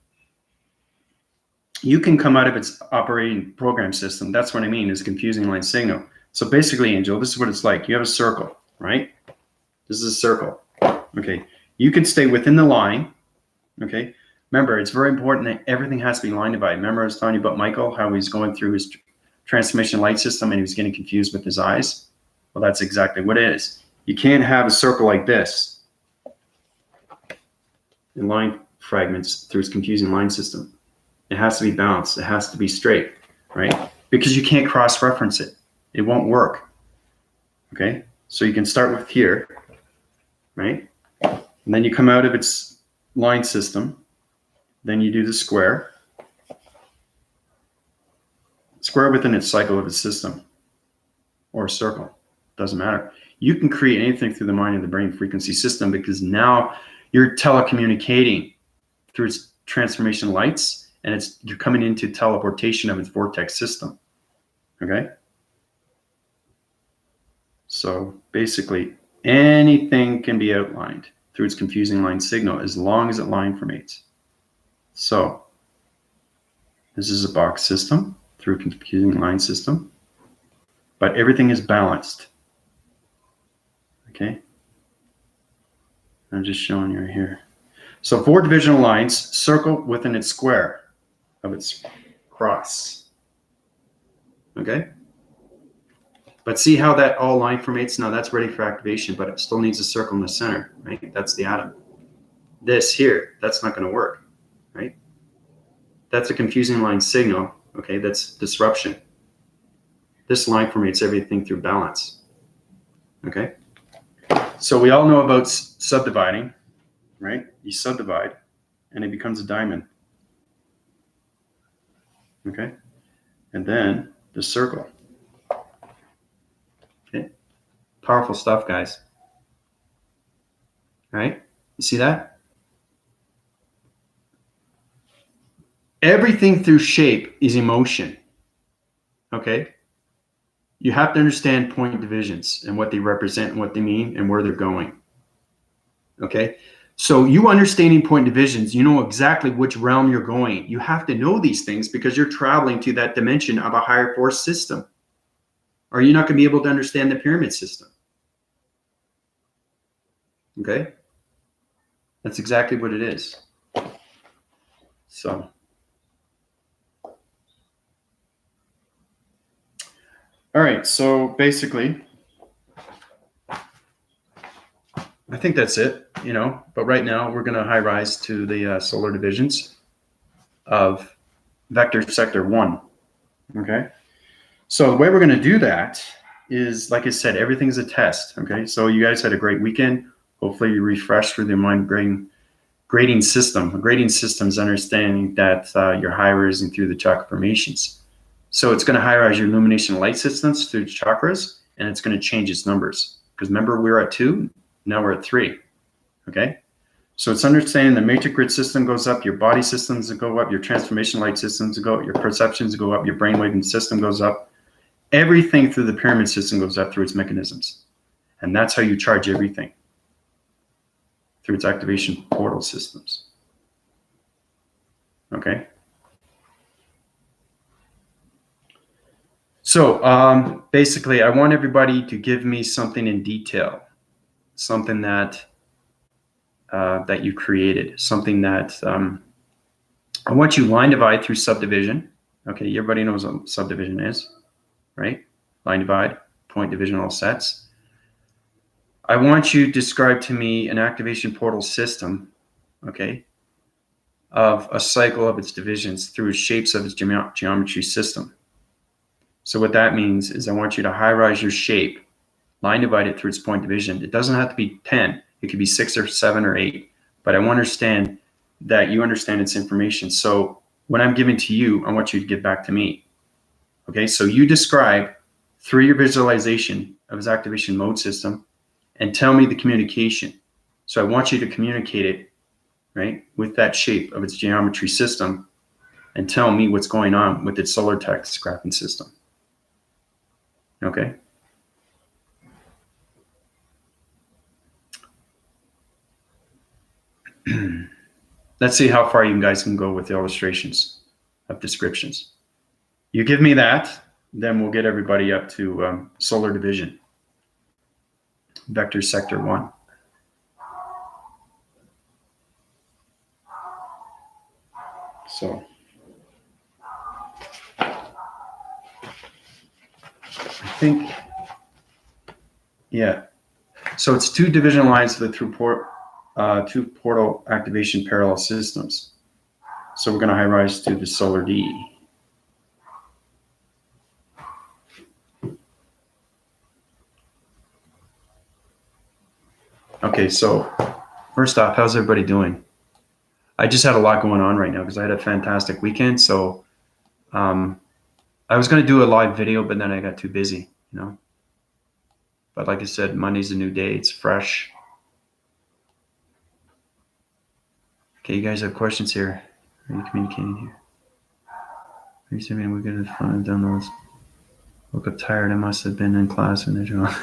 You can come out of its operating program system. That's what I mean, is a confusing line signal. So basically, Angel, this is what it's like. You have a circle, right? This is a circle. Okay. You can stay within the line. Okay. Remember, it's very important that everything has to be line divided. Remember I was telling you about Michael, how he's going through his transformation light system and he was getting confused with his eyes? Well, that's exactly what it is. You can't have a circle like this in line fragments through its confusing line system. It has to be balanced. It has to be straight, right? Because you can't cross-reference it. It won't work. Okay? So you can start with here, right? And then you come out of its line system. Then you do the square. Square within its cycle of its system. Or a circle. Doesn't matter. You can create anything through the mind of the brain frequency system because now you're telecommunicating through its transformation lights, and you're coming into teleportation of its vortex system. Okay? So basically, anything can be outlined through its confusing line signal as long as it line formates. So this is a box system through a confusing line system, but everything is balanced. Okay? I'm just showing you here. So 4 divisional lines circle within its square of its cross. Okay? But see how that all line formates? Now that's ready for activation, but it still needs a circle in the center, right? That's the atom. This here, that's not going to work, right? That's a confusing line signal Okay, that's disruption. This line formates everything through balance. Okay, so we all know about subdividing, right? You subdivide and it becomes a diamond. Okay, and then the circle. Okay, powerful stuff, guys. All right, you see that? Everything through shape is emotion. Okay, you have to understand point divisions and what they represent and what they mean and where they're going. Okay, so you understanding point divisions, you know exactly which realm you're going. You have to know these things because you're traveling to that dimension of a higher force system, or you're not going to be able to understand the pyramid system. Okay, that's exactly what it is. So, all right, so basically, I think that's it, you know, but right now we're going to high rise to the solar divisions of vector sector 1. Okay, so the way we're going to do that is, like I said, everything's a test. Okay, so you guys had a great weekend. Hopefully you refreshed through the mind grading system. A grading system is understanding that you're high rising through the chakra formations. So it's going to high rise your illumination light systems through chakras, and it's going to change its numbers. Because remember, we were at 2, now we're at 3. Okay, so it's understanding the matrix grid system goes up, your body systems go up, your transformation light systems go up, your perceptions go up, your brainwave system goes up. Everything through the pyramid system goes up through its mechanisms. And that's how you charge everything, through its activation portal systems. Okay. So basically, I want everybody to give me something in detail, something that that you created, something that I want you line divide through subdivision. Okay, everybody knows what subdivision is, right? Line divide, point division, all sets. I want you to describe to me an activation portal system, okay, of a cycle of its divisions through shapes of its geometry system. So what that means is I want you to high rise your shape, line divide it through its point division. It doesn't have to be 10. It could be 6 or 7 or 8. But I want to understand that you understand its information. So when I'm giving to you, I want you to give back to me. Okay, so you describe through your visualization of its activation mode system and tell me the communication. So I want you to communicate it, right, with that shape of its geometry system and tell me what's going on with its solar text graphing system. Okay. Let's see how far you guys can go with the illustrations of descriptions. You give me that, then we'll get everybody up to solar division, vector sector 1. So I think, yeah. So it's 2 division lines through 2 portal activation parallel systems. So we're going to high rise to the solar D. Okay, so first off, how's everybody doing? I just had a lot going on right now because I had a fantastic weekend. So I was going to do a live video, but then I got too busy, you know. But like I said, Monday's a new day. It's fresh. Okay, you guys have questions here. Are you communicating here? Are you saying we're going to find downloads? Woke up tired. I must have been in class when they're drawn.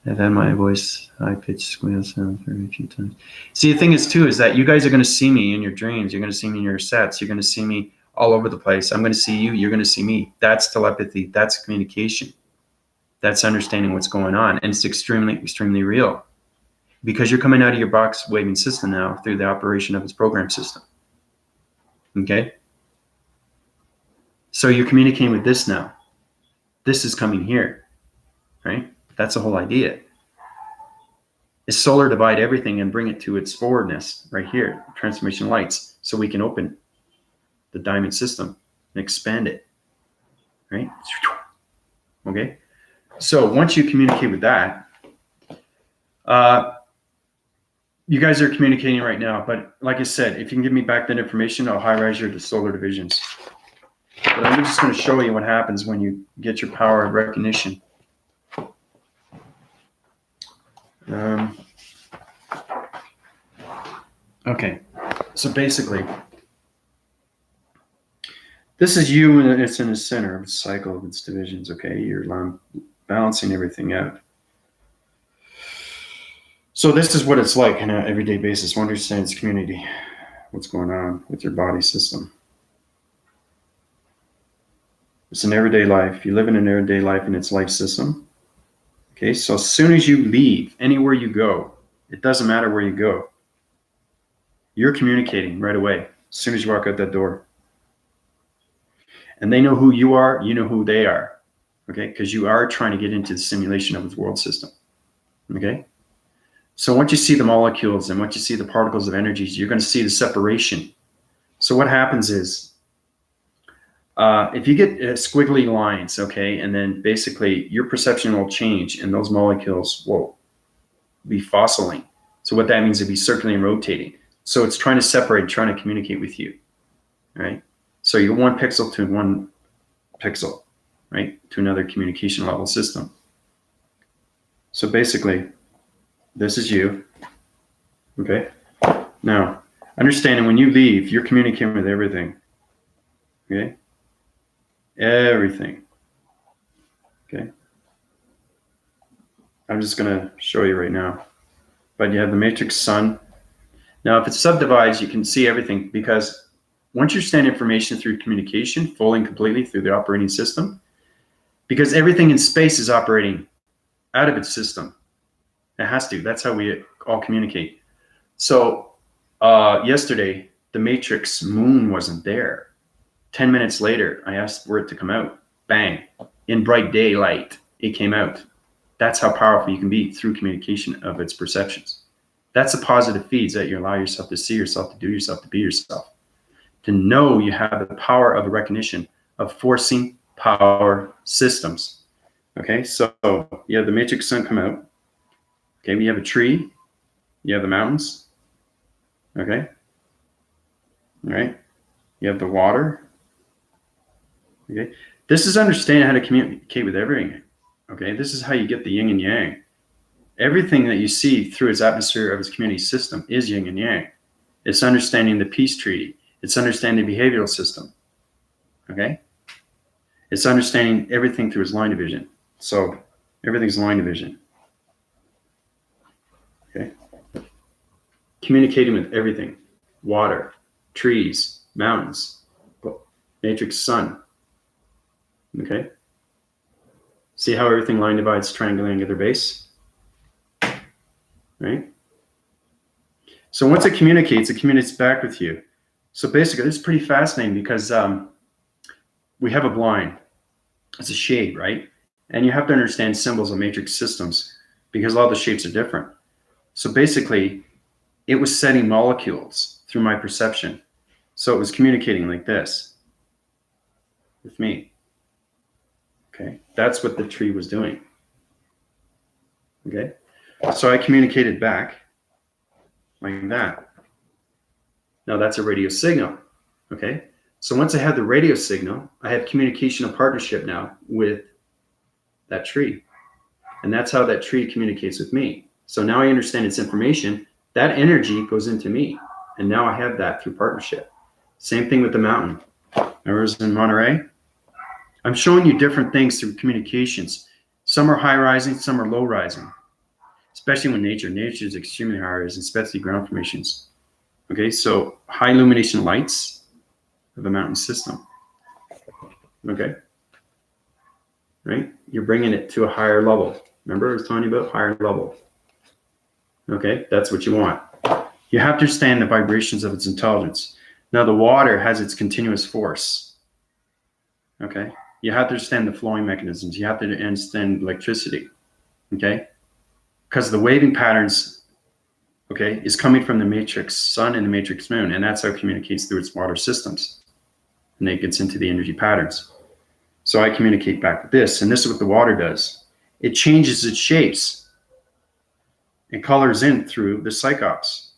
I've had my voice high-pitched squeal sound for a few times. See, the thing is, too, is that you guys are going to see me in your dreams. You're going to see me in your sets. You're going to see me all over the place. I'm going to see you. You're going to see me. That's telepathy. That's communication. That's understanding what's going on. And it's extremely, extremely real. Because you're coming out of your box waving system now through the operation of its program system. Okay? So you're communicating with this now. This is coming here. Right? That's the whole idea. Is solar divide everything and bring it to its forwardness right here, transformation lights, so we can open the diamond system and expand it, right? Okay. So once you communicate with that, you guys are communicating right now, but like I said, if you can give me back that information, I'll high-rise your solar divisions. But I'm just going to show you what happens when you get your power of recognition. Okay, so basically, this is you, and it's in the center of the cycle of its divisions, okay? You're balancing everything out. So this is what it's like on an everyday basis. One understands community, what's going on with your body system. It's an everyday life. You live in an everyday life in its life system. Okay, so as soon as you leave, anywhere you go, it doesn't matter where you go, you're communicating right away as soon as you walk out that door. And they know who you are, you know who they are, okay? Because you are trying to get into the simulation of its world system, okay? So once you see the molecules and once you see the particles of energies, you're going to see the separation. So what happens is, if you get squiggly lines, okay, and then basically your perception will change and those molecules will be fossiling. So what that means is it'll be circulating and rotating. So it's trying to separate, trying to communicate with you, right? So you're one pixel to one pixel, right, to another communication level system. So basically, this is you, okay? Now, understanding when you leave, you're communicating with everything, okay? Everything, okay? I'm just gonna show you right now. But you have the matrix sun. Now, if it subdivides, you can see everything because once you understand information through communication, fully and completely through the operating system, because everything in space is operating out of its system. It has to. That's how we all communicate. So yesterday, the matrix moon wasn't there. 10 minutes later, I asked for it to come out. Bang. In bright daylight, it came out. That's how powerful you can be through communication of its perceptions. That's the positive feeds that you allow yourself to see yourself, to do yourself, to be yourself. To know you have the power of the recognition of forcing power systems. Okay, so you have the matrix sun come out. Okay, we have a tree. You have the mountains. Okay. All right. You have the water. Okay. This is understanding how to communicate with everything. Okay. This is how you get the yin and yang. Everything that you see through its atmosphere of its community system is yin and yang. It's understanding the peace treaty. It's understanding the behavioral system. Okay. It's understanding everything through its line division. So everything's line division. Okay. Communicating with everything. Water, trees, mountains, matrix sun. Okay. See how everything line divides triangulating at their base? Right? So once it communicates back with you. So basically, this is pretty fascinating because we have a blind. It's a shade, right? And you have to understand symbols of matrix systems because all the shapes are different. So basically, it was setting molecules through my perception. So it was communicating like this with me. Okay, that's what the tree was doing. Okay, so I communicated back like that. Now that's a radio signal. Okay, so once I have the radio signal, I have communication and partnership now with that tree. And that's how that tree communicates with me. So now I understand its information. That energy goes into me. And now I have that through partnership. Same thing with the mountain. Remember I was in Monterey? I'm showing you different things through communications. Some are high rising, some are low rising. Especially when nature is extremely high rising, especially ground formations. Okay, so high illumination lights of a mountain system. Okay, right? You're bringing it to a higher level. Remember I was telling you about higher level. Okay, that's what you want. You have to understand the vibrations of its intelligence. Now the water has its continuous force. Okay, you have to understand the flowing mechanisms. You have to understand electricity. Okay, because the waving patterns, okay, is coming from the matrix sun and the matrix moon, and that's how it communicates through its water systems. and it gets into the energy patterns. So I communicate back with this, and this is what the water does. It changes its shapes and colors in through the psychops.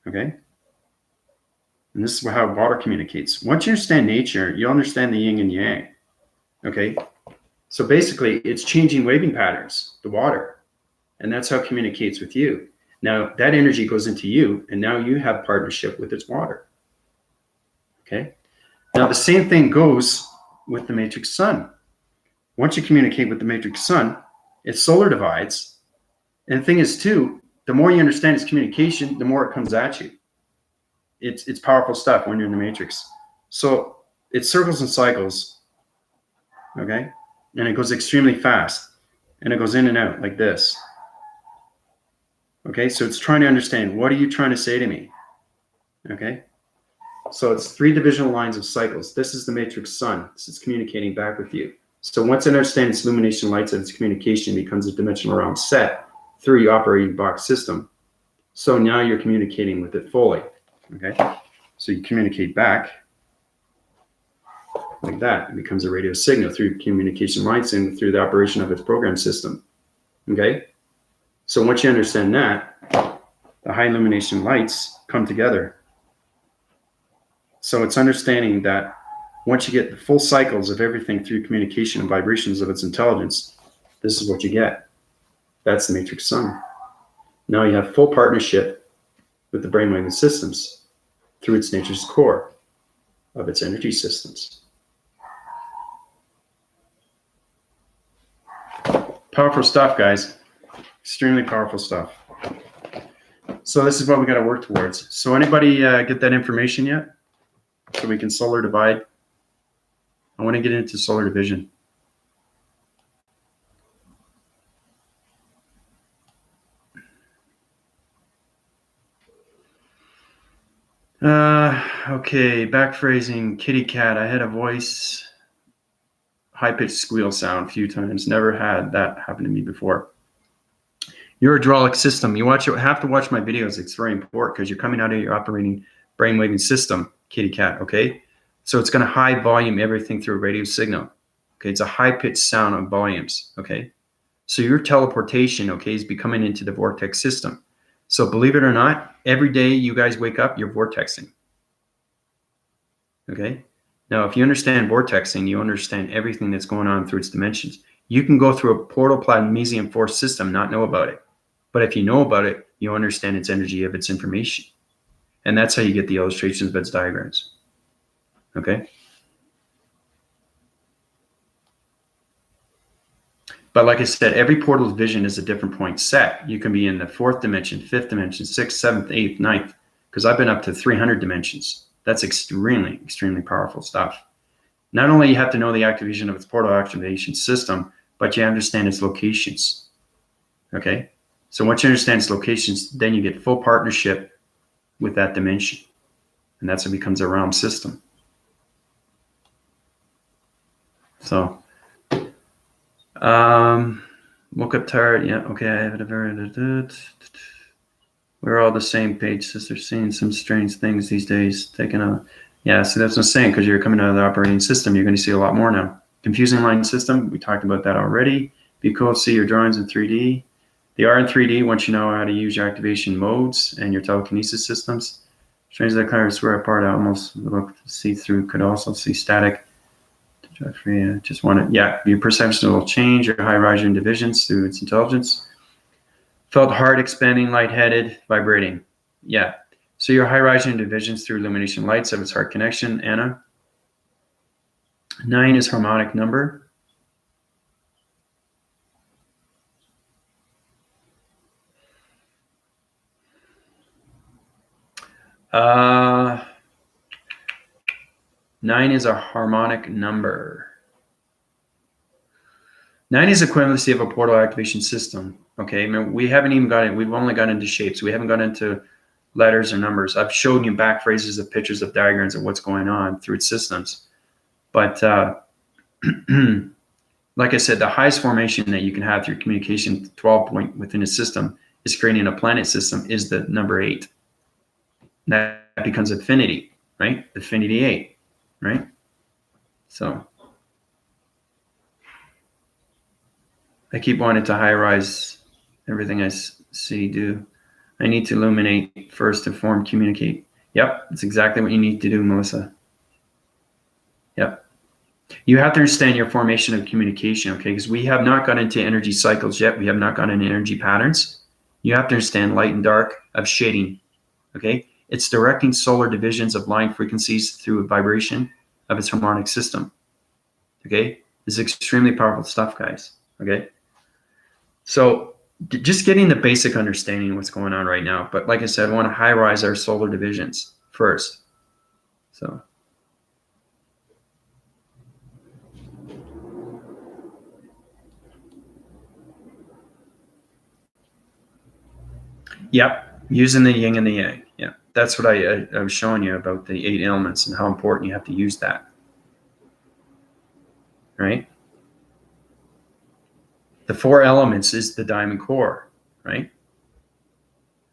Okay? And this is how water communicates. Once you understand nature, you understand the yin and yang. Okay? So basically, it's changing waving patterns, the water. And that's how it communicates with you. Now, that energy goes into you, and now you have partnership with its water. Okay? Now, the same thing goes with the matrix sun. Once you communicate with the matrix sun, it solar divides. And the thing is, too, the more you understand its communication, the more it comes at you. It's powerful stuff when you're in the matrix. So it circles and cycles, okay? And it goes extremely fast. And it goes in and out like this. Okay, so it's trying to understand, what are you trying to say to me? Okay? So it's 3 divisional lines of cycles. This is the matrix sun. This is communicating back with you. So once it understands its illumination lights and its communication becomes a dimensional realm set through your operating box system. So now you're communicating with it fully. Okay? So you communicate back like that. It becomes a radio signal through communication lights and through the operation of its program system. Okay? So once you understand that, the high illumination lights come together. So it's understanding that once you get the full cycles of everything through communication and vibrations of its intelligence, this is what you get. That's the matrix sun. Now you have full partnership with the brainwave systems through its nature's core of its energy systems. Powerful stuff, guys. Extremely powerful stuff. So this is what we got to work towards. So anybody get that information yet? So we can solar divide. I want to get into solar division. Okay, back phrasing, kitty cat. I had a voice, high-pitched squeal sound a few times. Never had that happen to me before. Your hydraulic system. You have to watch my videos. It's very important because you're coming out of your operating brainwaving system, kitty cat, okay? So it's going to high volume everything through a radio signal. Okay, it's a high-pitched sound of volumes, okay? So your teleportation, okay, is becoming into the vortex system. So believe it or not, every day you guys wake up, you're vortexing. Okay? Now, if you understand vortexing, you understand everything that's going on through its dimensions. You can go through a portal magnesium force system, not know about it. But if you know about it, you understand its energy of its information. And that's how you get the illustrations of its diagrams. Okay? But like I said, every portal's vision is a different point set. You can be in the 4th dimension, 5th dimension, 6th, 7th, 8th, 9th, because I've been up to 300 dimensions. That's extremely, extremely powerful stuff. Not only you have to know the activation of its portal activation system, but you understand its locations. Okay? So once you understand its locations, then you get full partnership with that dimension. And that's what becomes a realm system. So, woke up tired. Yeah, okay. I have it. We're all the same page, sister. Seeing some strange things these days. Yeah, so that's what I'm saying, because you're coming out of the operating system, you're going to see a lot more now. Confusing line system, we talked about that already. Be cool to see your drawings in 3D. They are in 3D once you know how to use your activation modes and your telekinesis systems. Strange that colors swear apart. I almost look to see through. Could also see static. Just want to, yeah, your perception will change. Your high rising divisions through its intelligence. Felt heart expanding, lightheaded, vibrating. Yeah. So your high rising divisions through illumination lights of its heart connection, Anna. 9 is harmonic number. Uh, 9 is a harmonic number. 9 is equivalency of a portal activation system. Okay, I mean, we haven't even got it. We've only got into shapes. We haven't got into letters or numbers. I've shown you back phrases of pictures of diagrams of what's going on through its systems. But like I said, the highest formation that you can have through communication 12 point within a system is creating a planet system is the number 8. That becomes affinity, right? Affinity 8. right? So I keep wanting to high rise everything I see do. I need to illuminate first, inform, communicate. Yep, that's exactly what you need to do, Melissa. Yep. You have to understand your formation of communication, okay? Because we have not got into energy cycles yet. We have not got into energy patterns. You have to understand light and dark of shading, okay? It's directing solar divisions of line frequencies through a vibration of its harmonic system, okay? This is extremely powerful stuff, guys, okay? So just getting the basic understanding of what's going on right now. But like I said, I want to high rise our solar divisions first. So. Yep, using the yin and the yang. Yeah, that's what I was showing you about the 8 elements and how important you have to use that. Right? The 4 elements is the diamond core, right?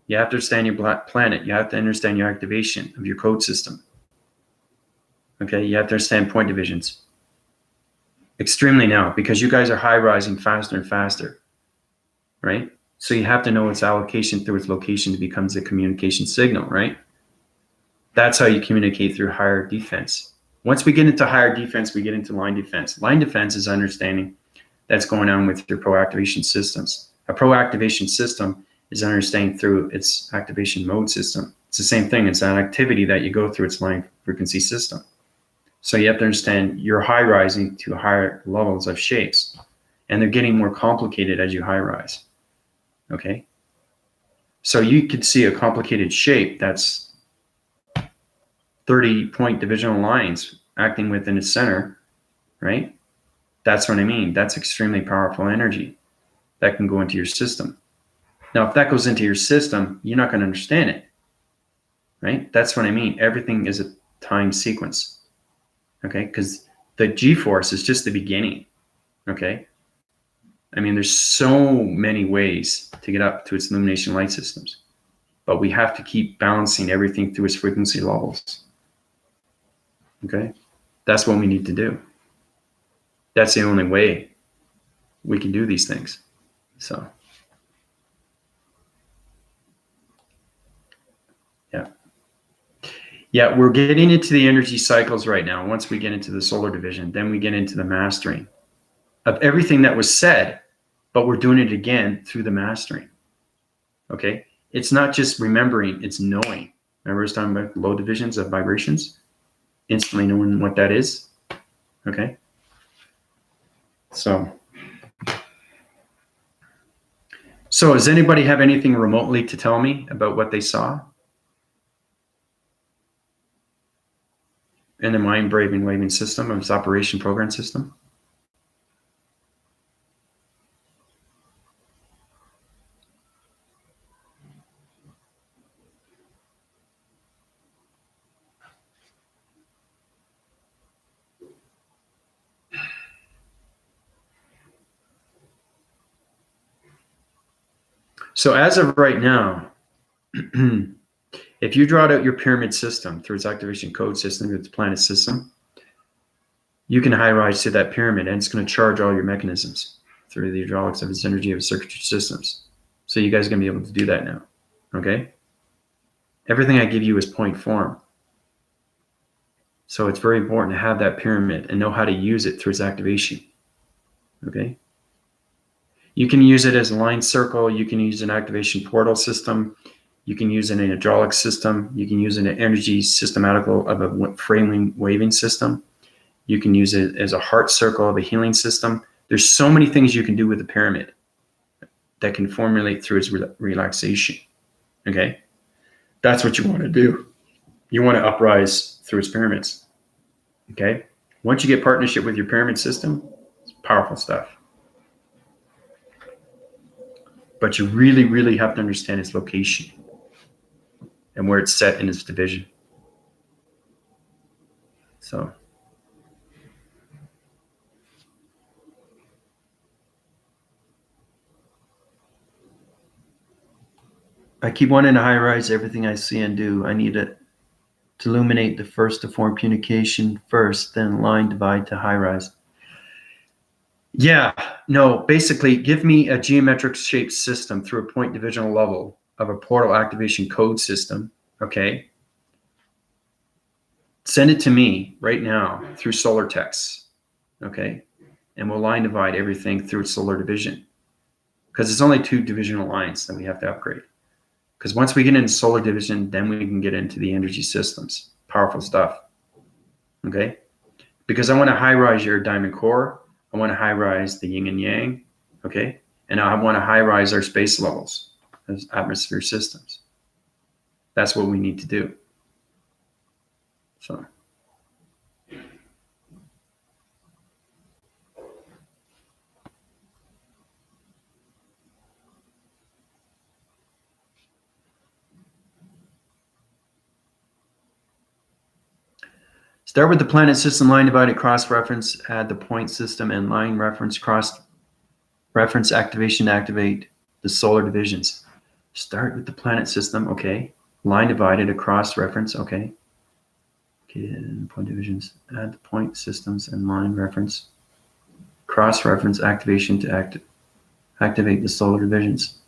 You have to understand your planet. You have to understand your activation of your code system. Okay, you have to understand point divisions. Extremely now, because you guys are high rising faster and faster, right? So you have to know its allocation through its location becomes a communication signal, right? That's how you communicate through higher defense. Once we get into higher defense, we get into line defense. Line defense is understanding that's going on with your pro-activation systems. A pro-activation system is understanding through its activation mode system. It's the same thing. It's an activity that you go through its line frequency system. So you have to understand you're high rising to higher levels of shapes, and they're getting more complicated as you high rise. Okay. So you could see a complicated shape that's 30-point divisional lines acting within its center, right? That's what I mean. That's extremely powerful energy that can go into your system. Now, if that goes into your system, you're not going to understand it, right? That's what I mean. Everything is a time sequence, okay? Because the G-force is just the beginning, okay? I mean, there's so many ways to get up to its illumination light systems, but we have to keep balancing everything through its frequency levels, okay? That's what we need to do. That's the only way we can do these things. So, yeah. Yeah, we're getting into the energy cycles right now. Once we get into the solar division, then we get into the mastering of everything that was said, but we're doing it again through the mastering. Okay? It's not just remembering, it's knowing. Remember I was talking about low divisions of vibrations? Instantly knowing what that is. Okay? So does anybody have anything remotely to tell me about what they saw in the mind braving waving system of its operation program system? So as of right now, if you draw out your pyramid system through its activation code system, through its planet system, you can high rise to that pyramid, and it's going to charge all your mechanisms through the hydraulics of its energy of circuitry systems. So you guys are going to be able to do that now. Okay? Everything I give you is point form. So it's very important to have that pyramid and know how to use it through its activation. Okay? You can use it as a line circle. You can use an activation portal system. You can use it in a hydraulic system. You can use it in an energy systematical of a framing waving system. You can use it as a heart circle of a healing system. There's so many things you can do with the pyramid that can formulate through its relaxation. Okay? That's what you want to do. You want to uprise through its pyramids. Okay? Once you get partnership with your pyramid system, it's powerful stuff. But you really, really have to understand its location and where it's set in its division. So I keep wanting to high rise everything I see and do. I need it. to illuminate the first to form communication first, then line divide to high rise. Yeah, no, basically give me a geometric shaped system through a point divisional level of a portal activation code system, okay? Send it to me right now through solar text, okay? And we'll line divide everything through solar division, because it's only 2 divisional lines that we have to upgrade. Because once we get into solar division, then we can get into the energy systems. Powerful stuff, okay? Because I want to high rise your diamond core. I want to high rise the yin and yang, okay? And I want to high rise our space levels as atmosphere systems. That's what we need to do. So. Start with the planet system line divided cross-reference, add the point system and line reference cross-reference activation to activate the solar divisions. Start with the planet system, okay. Line divided across reference, okay. Okay, point divisions, add the point systems and line reference cross-reference activation to activate the solar divisions.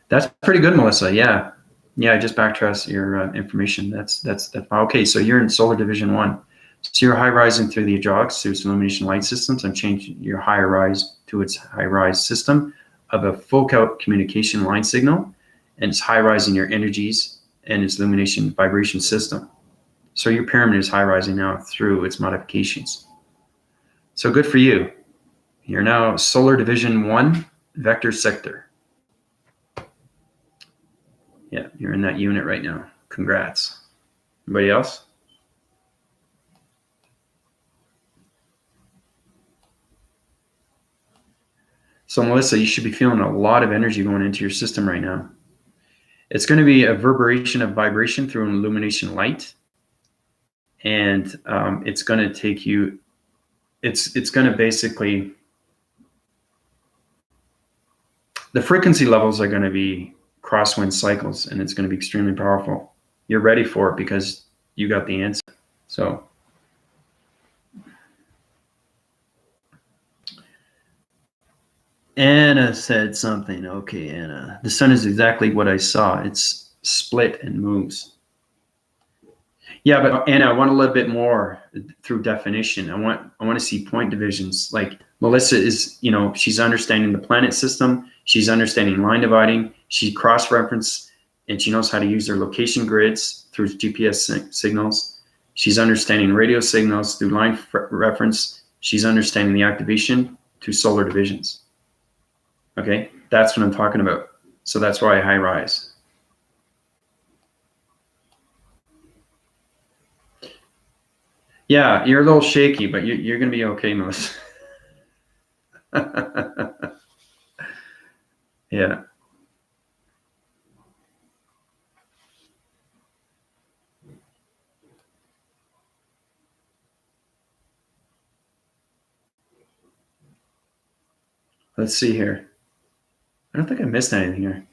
That's pretty good, Melissa, yeah. Yeah, I just backtraced your information. That's okay, so you're in solar division 1. So you're high rising through the hydraulics through its illumination light systems and change your high rise to its high rise system of a full communication line signal, and it's high rising your energies and its illumination vibration system. So your pyramid is high rising now through its modifications. So good for you. You're now solar division 1 vector sector. Yeah, you're in that unit right now. Congrats. Anybody else? So Melissa, you should be feeling a lot of energy going into your system right now. It's going to be a reverberation of vibration through an illumination light. And it's going to take you, it's going to basically, the frequency levels are going to be crosswind cycles, and it's going to be extremely powerful. You're ready for it because you got the answer. So. Anna said something. Okay, Anna. The sun is exactly what I saw. It's split and moves. Yeah, but Anna, I want a little bit more through definition. I want to see point divisions. Like Melissa is, she's understanding the planet system. She's understanding line dividing. She cross-reference, and she knows how to use their location grids through GPS signals. She's understanding radio signals through line reference. She's understanding the activation to solar divisions. Okay, that's what I'm talking about. So that's why I high rise. Yeah, you're a little shaky, but you're going to be okay, Melissa. Yeah. Let's see here. I don't think I missed anything here.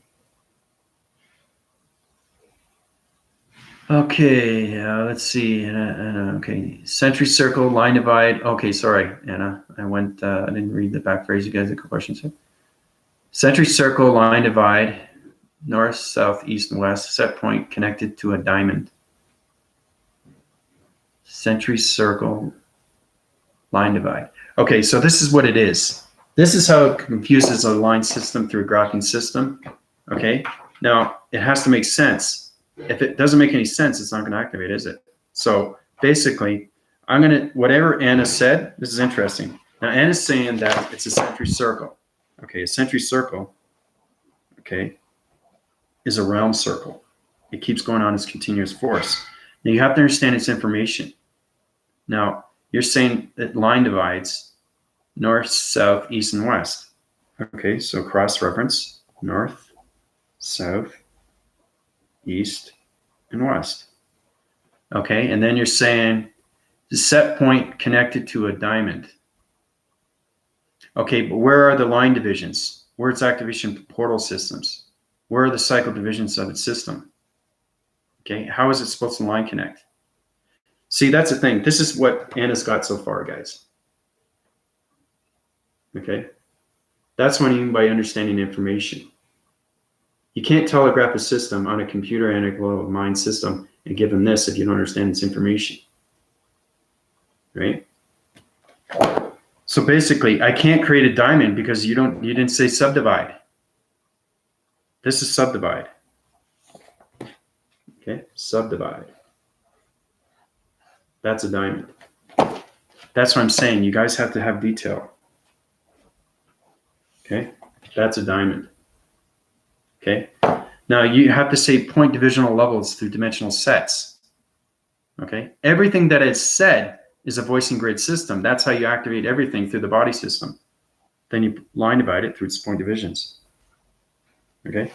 Okay, let's see. Okay, century circle, line divide. Okay, sorry, Anna. I didn't read the back phrase. You guys had questions here. Century circle, line divide, north, south, east, and west, set point connected to a diamond. Century circle, line divide. Okay, so this is what it is. This is how it confuses a line system through a graphing system. Okay, now it has to make sense. If it doesn't make any sense, it's not going to activate, is it? So basically, whatever Anna said, this is interesting. Now Anna's saying that it's a century circle. Okay, a century circle, okay, is a round circle. It keeps going on as continuous force. Now you have to understand its information. Now you're saying that line divides north, south, east, and west. Okay, so cross-reference, north, south, east, and west. Okay, and then you're saying the set point connected to a diamond. Okay, but where are the line divisions? Where are its activation portal systems? Where are the cycle divisions of its system? Okay, how is it supposed to line connect? See, that's the thing. This is what Anna's got so far, guys. Okay? That's what I mean by understanding information. You can't telegraph a system on a computer analytical mind system and give them this if you don't understand this information. Right? So basically, I can't create a diamond because you didn't say subdivide. This is subdivide. Okay? Subdivide. That's a diamond. That's what I'm saying. You guys have to have detail. Okay? That's a diamond. Okay? Now you have to say point divisional levels through dimensional sets. Okay? Everything that is said is a voicing grid system. That's how you activate everything through the body system. Then you line divide it through its point divisions. Okay?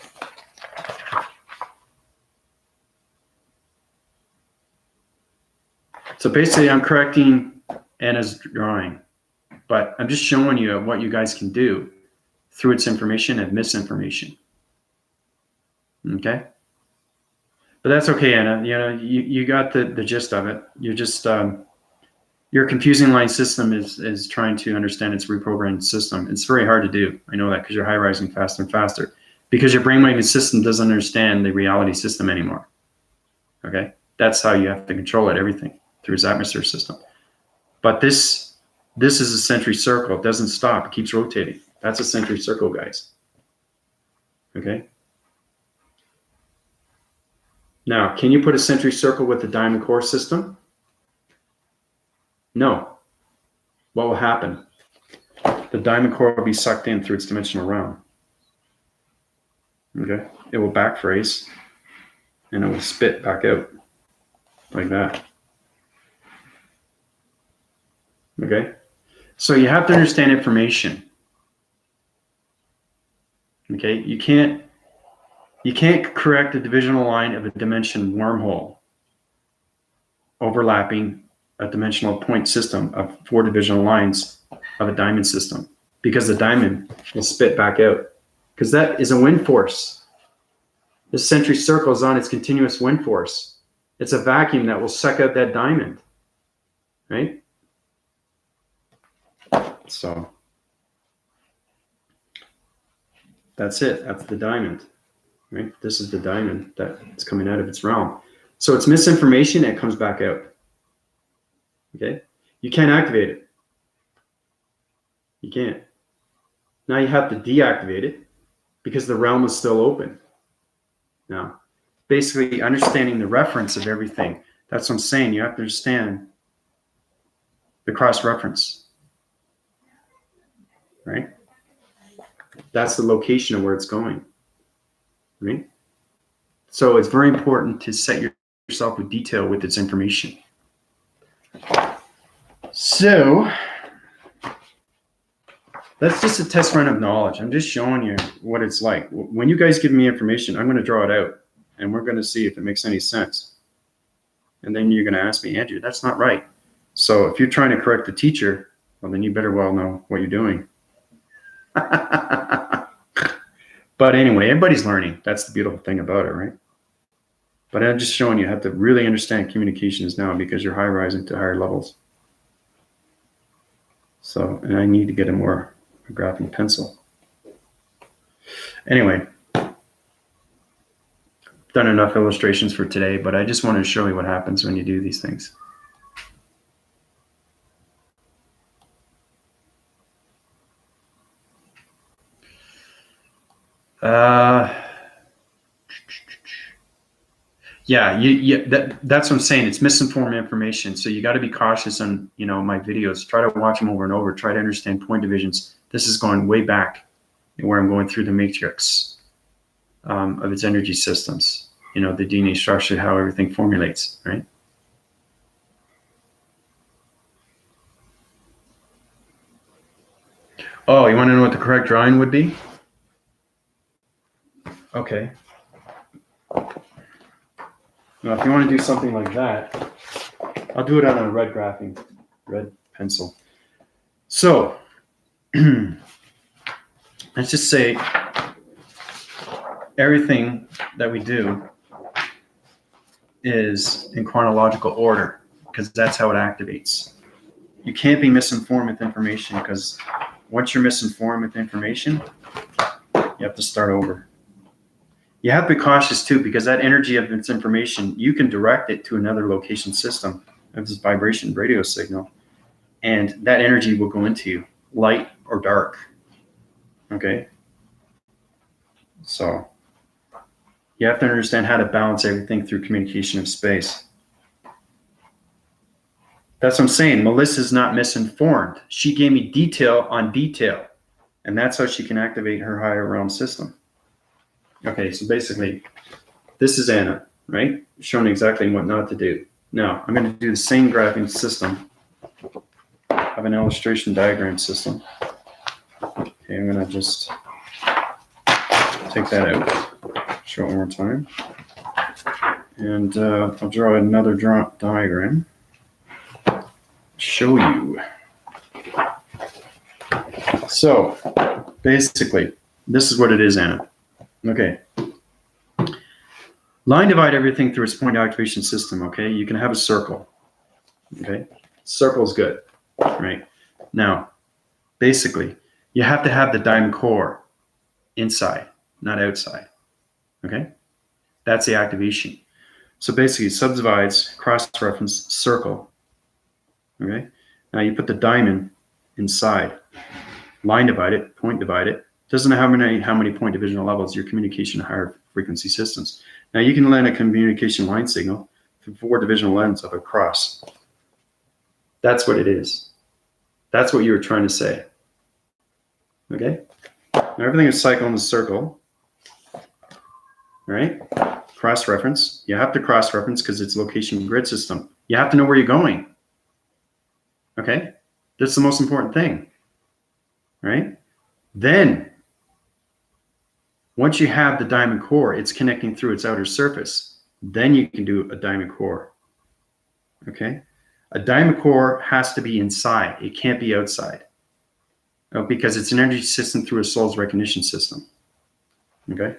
So basically I'm correcting Anna's drawing, but I'm just showing you what you guys can do through its information and misinformation. Okay? But that's okay, Anna. You know, you got the gist of it. You're just your confusing line system is trying to understand its reprogrammed system. It's very hard to do. I know that because you're high rising faster and faster. Because your brainwave system doesn't understand the reality system anymore. Okay? That's how you have to control it, everything, through its atmosphere system. But this is a century circle. It doesn't stop. It keeps rotating. That's a century circle, guys. Okay? Now, can you put a century circle with the diamond core system? No. What will happen? The diamond core will be sucked in through its dimensional realm. Okay? It will backphrase and it will spit back out like that. Okay? So you have to understand information. Okay? You can't correct the divisional line of a dimension wormhole overlapping a dimensional point system of 4 divisional lines of a diamond system, because the diamond will spit back out, because that is a wind force. The century circle is on its continuous wind force. It's a vacuum that will suck out that diamond, right? So that's it. That's the diamond, right? This is the diamond that's coming out of its realm. So it's misinformation and it comes back out. Okay? You can't activate it. You can't. Now you have to deactivate it because the realm is still open. Now, basically understanding the reference of everything. That's what I'm saying. You have to understand the cross-reference. Right? That's the location of where it's going. Right? So it's very important to set yourself with detail with its information. So that's just a test run of knowledge. I'm just showing you what it's like. When you guys give me information, I'm going to draw it out and we're going to see if it makes any sense. And then you're going to ask me, Andrew, that's not right. So if you're trying to correct the teacher, well, then you better well know what you're doing. But anyway, everybody's learning. That's the beautiful thing about it, right? But I'm just showing you how to really understand communications now because you're high rising to higher levels. So, and I need to get a more graphing pencil. Anyway, done enough illustrations for today, but I just wanted to show you what happens when you do these things. That's what I'm saying. It's misinformed information. So you got to be cautious on, my videos. Try to watch them over and over. Try to understand point divisions. This is going way back where I'm going through the matrix of its energy systems. The DNA structure, how everything formulates, right? Oh, you want to know what the correct drawing would be? Okay. Now, if you want to do something like that, I'll do it on a red pencil. So, let's just say everything that we do is in chronological order. because that's how it activates. You can't be misinformed with information, because once you're misinformed with information, you have to start over. You have to be cautious too, because that energy of its information, you can direct it to another location system of this vibration radio signal, and that energy will go into you, light or dark. Okay? So you have to understand how to balance everything through communication of space. That's what I'm saying. Melissa's not misinformed. She gave me detail on detail, and that's how she can activate her higher realm system. Okay, so basically, this is Anna, right? Showing exactly what not to do. Now, I'm going to do the same graphing system of an illustration diagram system. Okay, I'm going to just take that out, show it one more time. And I'll draw another diagram, show you. So, basically, this is what it is, Anna. Okay. Line divide everything through its point activation system, okay? You can have a circle, okay? Circle is good, right? Now, basically, you have to have the diamond core inside, not outside, okay? That's the activation. So basically, subdivides, cross-reference, circle, okay? Now you put the diamond inside, line divide it, point divide it. Doesn't know how many point divisional levels your communication higher frequency systems. Now you can land a communication line signal through 4 divisional lengths of a cross. That's what it is. That's what you were trying to say. Okay? Now everything is cycle in the circle. All right? Cross-reference. You have to cross-reference because it's location grid system. You have to know where you're going. Okay? That's the most important thing. Right? Then, once you have the diamond core, it's connecting through its outer surface. Then you can do a diamond core. Okay? A diamond core has to be inside. It can't be outside. Because it's an energy system through a soul's recognition system. Okay?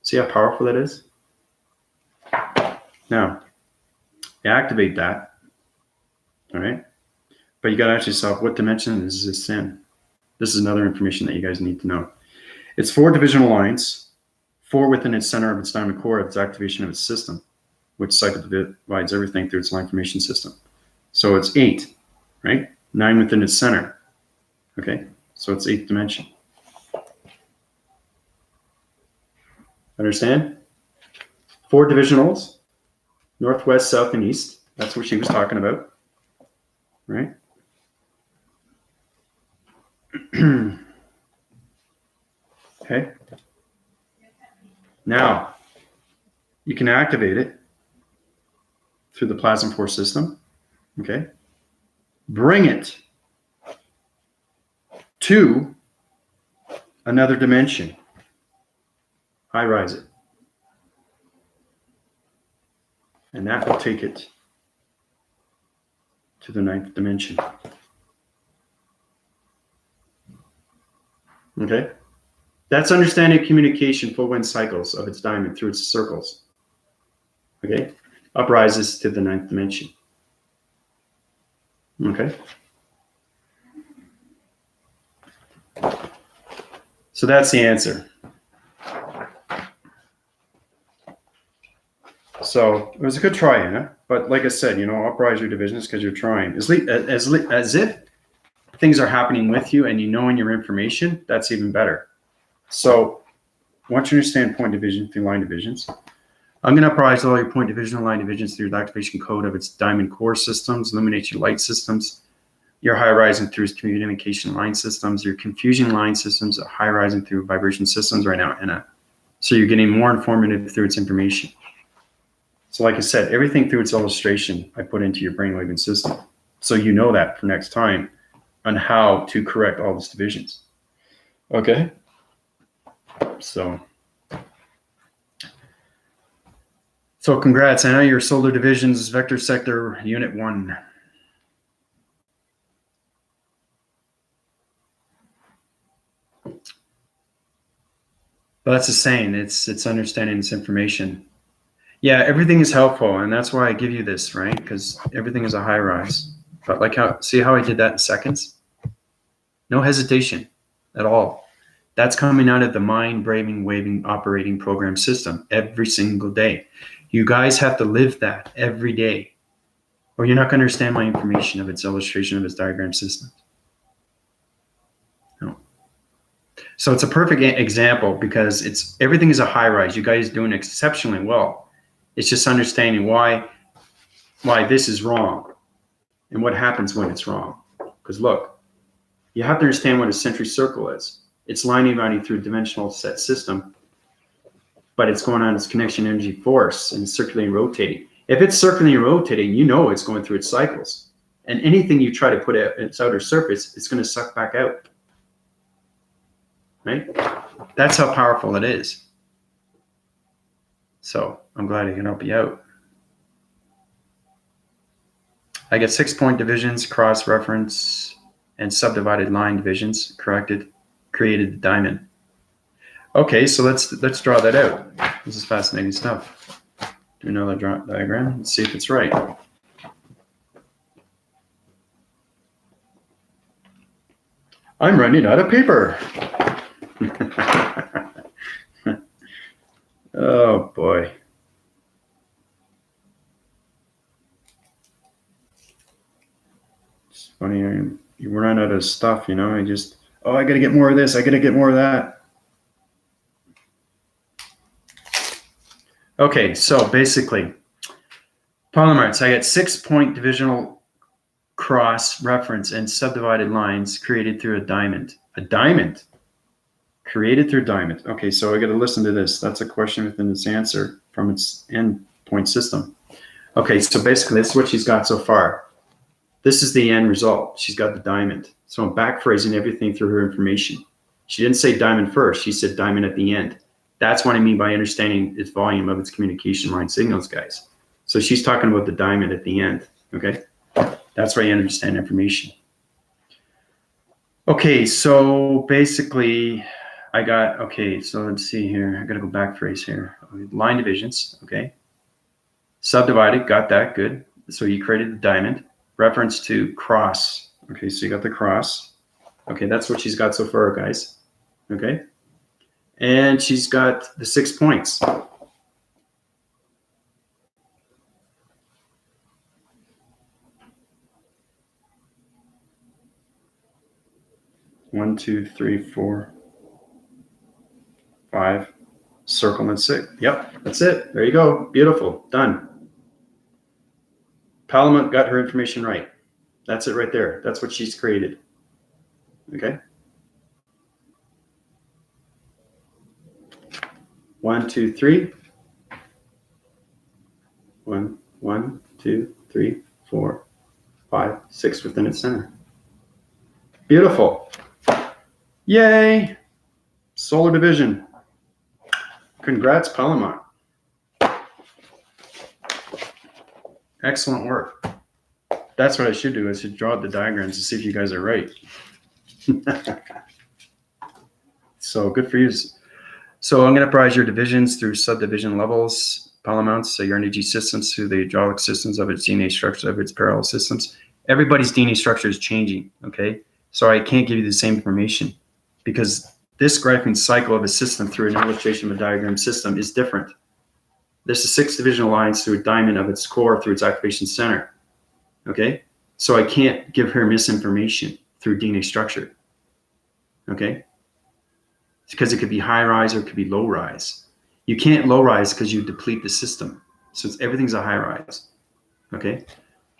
See how powerful that is? Now, you activate that. All right? But you got to ask yourself, what dimension is this in? This is another information that you guys need to know. It's 4 divisional lines, 4 within its center of its diamond core of its activation of its system, which cycle divides everything through its line formation system. So it's 8, right? 9 within its center. Okay, so it's 8th dimension. Understand? 4 divisionals, northwest, south, and east. That's what she was talking about, right? Okay. Now, you can activate it through the plasma force system. Okay. Bring it to another dimension. High rise it. And that will take it to the 9th dimension. Okay? That's understanding communication full wind cycles of its diamond through its circles. Okay? Uprises to the 9th dimension. Okay? So that's the answer. So it was a good try, Anna. But like I said, uprise your divisions because you're trying. As if things are happening with you and you knowing your information, that's even better. So once you understand point division through line divisions, I'm going to uprise all your point division and line divisions through the activation code of its diamond core systems, illuminate your light systems, your high rising through its communication line systems, your confusion line systems, high rising through vibration systems right now, Anna. So you're getting more informative through its information. So like I said, everything through its illustration I put into your brainwaving system. So you know that for next time on how to correct all these divisions. Okay? So congrats, Anna. Your solar divisions vector sector unit 1. But that's the saying. It's understanding this information. Yeah, everything is helpful, and that's why I give you this, right? Because everything is a high rise. But like see how I did that in seconds? No hesitation at all. That's coming out of the mind braving waving operating program system every single day. You guys have to live that every day, or you're not going to understand my information of its illustration of its diagram system. No. So it's a perfect example because it's everything is a high rise. You guys doing exceptionally well. It's just understanding why this is wrong and what happens when it's wrong. Because look, you have to understand what a century circle is. It's lining running through a dimensional set system, but it's going on its connection energy force and it's circulating, rotating. If it's circulating, rotating, you know it's going through its cycles. And anything you try to put at its outer surface, it's going to suck back out. Right? That's how powerful it is. So I'm glad I can help you out. I get 6-point divisions, cross-reference, and subdivided line divisions, created the diamond. Okay, so let's draw that out. This is fascinating stuff. Do another diagram. Let's see if it's right. I'm running out of paper. Oh boy. It's funny, you run out of stuff, you know. I gotta get more of this, I gotta get more of that. Okay, so basically, polarize. I got 6-point divisional cross, reference, and subdivided lines created through a diamond. A diamond? Created through a diamond. Okay, so I got to listen to this. That's a question within its answer from its endpoint system. Okay, so basically, this is what she's got so far. This is the end result. She's got the diamond. So I'm backphrasing everything through her information. She didn't say diamond first. She said diamond at the end. That's what I mean by understanding its volume of its communication line signals, guys. So she's talking about the diamond at the end, okay? That's why you understand information. Okay, so basically, so let's see here. I gotta go backphrase here. Line divisions, okay? Subdivided, got that, good. So you created the diamond. Reference to cross. Okay, so you got the cross. Okay, that's what she's got so far, guys. Okay? And she's got the 6 points. One, two, three, 4, 5. Circle and 6. Yep, that's it. There you go. Beautiful. Done. Palomont got her information right. That's it right there. That's what she's created. Okay? 1, 2, 3. 1, 2, 3, 4, 5, 6 within its center. Beautiful. Yay! Solar division. Congrats, Palomont. Excellent work. That's what I should do. I should draw the diagrams to see if you guys are right. So good for you. So I'm going to prize your divisions through subdivision levels, Palomont, so your energy systems through the hydraulic systems of its DNA structure, of its parallel systems. Everybody's DNA structure is changing, okay? So I can't give you the same information because this graphing cycle of a system through an illustration of a diagram system is different. There's a 6 divisional lines through a diamond of its core through its activation center, okay? So I can't give her misinformation through DNA structure, okay? Because it could be high rise or it could be low rise. You can't low rise because you deplete the system. So everything's a high rise, okay?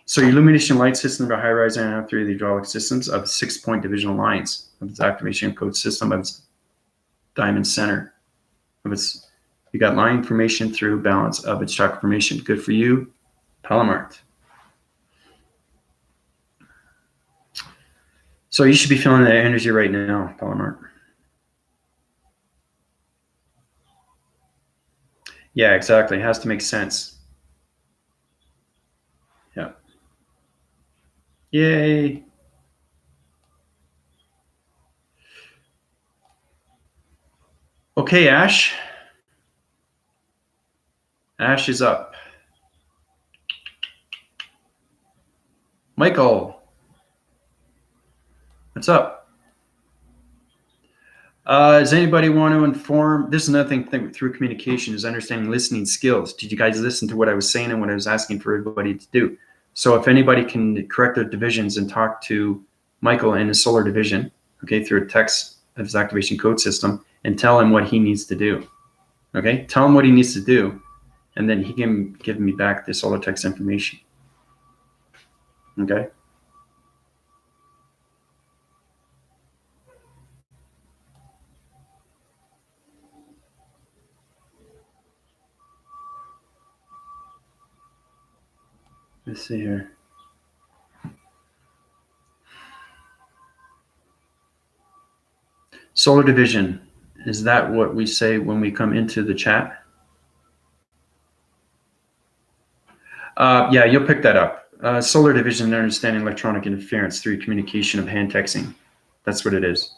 So your illumination light system of a high rise and through the hydraulic systems of 6-point divisional lines of its activation code system of its diamond center of its, you got line information through balance of its chakra formation. Good for you, Palomart. So you should be feeling that energy right now, Palomart. Yeah, exactly. It has to make sense. Yeah. Yay. Okay, Ash. Ash is up. Michael, what's up? Does anybody want to inform? This is another thing through communication is understanding listening skills. Did you guys listen to what I was saying and what I was asking for everybody to do? So if anybody can correct their divisions and talk to Michael in his solar division, okay, through a text of his activation code system and tell him what he needs to do. Okay, tell him what he needs to do, and then he can give me back the solar text information. Okay. Let's see here. Solar division. Is that what we say when we come into the chat? Yeah, you'll pick that up. Solar division and understanding electronic interference through communication of hand texting. That's what it is.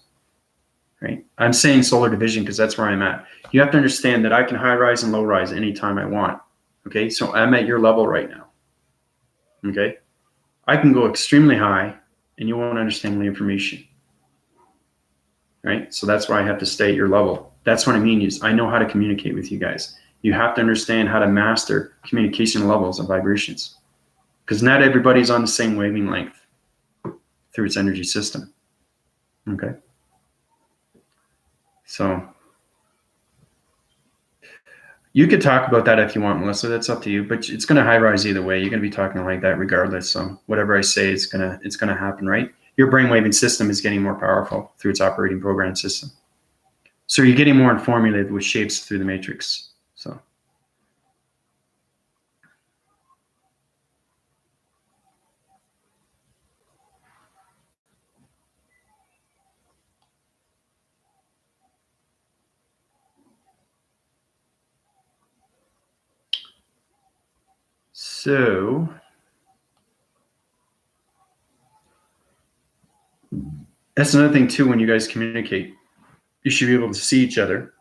Right? I'm saying solar division because that's where I'm at. You have to understand that I can high rise and low rise anytime I want. Okay, so I'm at your level right now. Okay, I can go extremely high and you won't understand the information. Right? So that's why I have to stay at your level. That's what I mean is I know how to communicate with you guys. You have to understand how to master communication levels and vibrations because not everybody's on the same wavelength through its energy system. Okay. So you could talk about that if you want, Melissa. That's up to you. But it's going to high rise either way. You're going to be talking like that regardless. So whatever I say is going to happen, right? Your brainwaving system is getting more powerful through its operating program system. So you're getting more formulated with shapes through the matrix. So that's another thing too. When you guys communicate, you should be able to see each other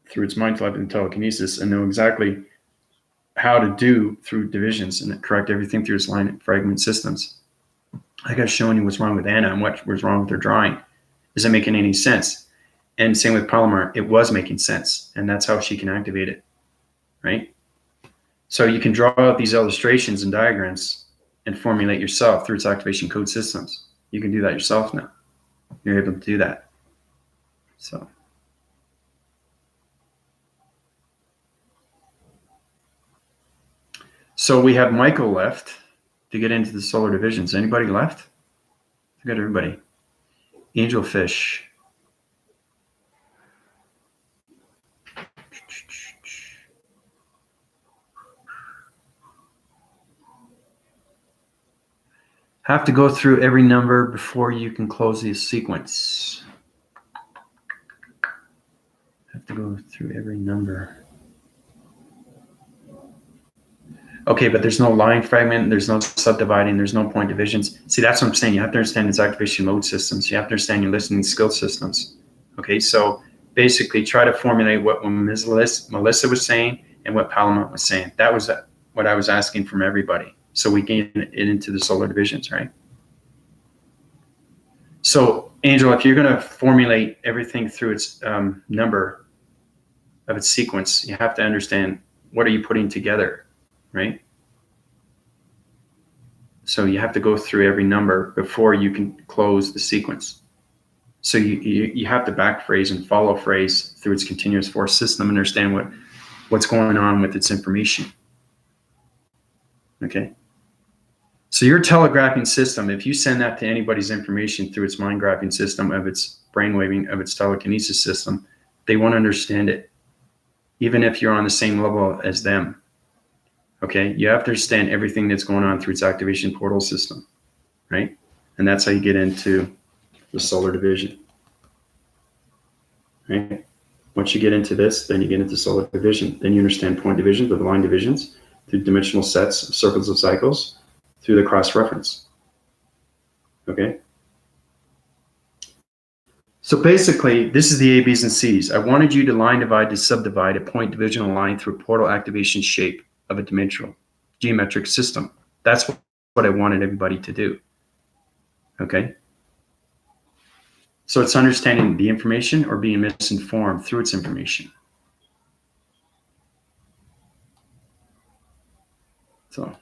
through its mind telepathy and telekinesis and know exactly how to do through divisions and correct everything through its line and fragment systems. Like I've shown you what's wrong with Anna and what was wrong with her drawing. Is it making any sense? And same with Palomar, it was making sense. And that's how she can activate it, right? So you can draw out these illustrations and diagrams and formulate yourself through its activation code systems. You can do that yourself now. You're able to do that. So we have Michael left to get into the solar divisions. Anybody left? I got everybody. Angelfish. Have to go through every number before you can close the sequence. Have to go through every number. Okay, but there's no line fragment, there's no subdividing, there's no point divisions. See, that's what I'm saying. You have to understand its activation mode systems. You have to understand your listening skill systems. Okay, so basically try to formulate what Ms. Melissa was saying and what Palomar was saying. That was what I was asking from everybody. So we get it into the solar divisions, right? So, Angel, if you're going to formulate everything through its number of its sequence, you have to understand what are you putting together, right? So you have to go through every number before you can close the sequence. So you have to back phrase and follow phrase through its continuous force system, understand what's going on with its information. Okay. So your telegraphing system, if you send that to anybody's information through its mind graphing system of its brainwaving, of its telekinesis system, they won't understand it, even if you're on the same level as them. Okay, you have to understand everything that's going on through its activation portal system, right? And that's how you get into the solar division, right? Once you get into this, then you get into solar division. Then you understand point divisions, the line divisions, through dimensional sets, circles of cycles, through the cross reference. Okay. So basically, this is the A, B's, and C's. I wanted you to line divide to subdivide a point divisional line through a portal activation shape of a dimensional geometric system. That's what I wanted everybody to do. Okay? So it's understanding the information or being misinformed through its information. So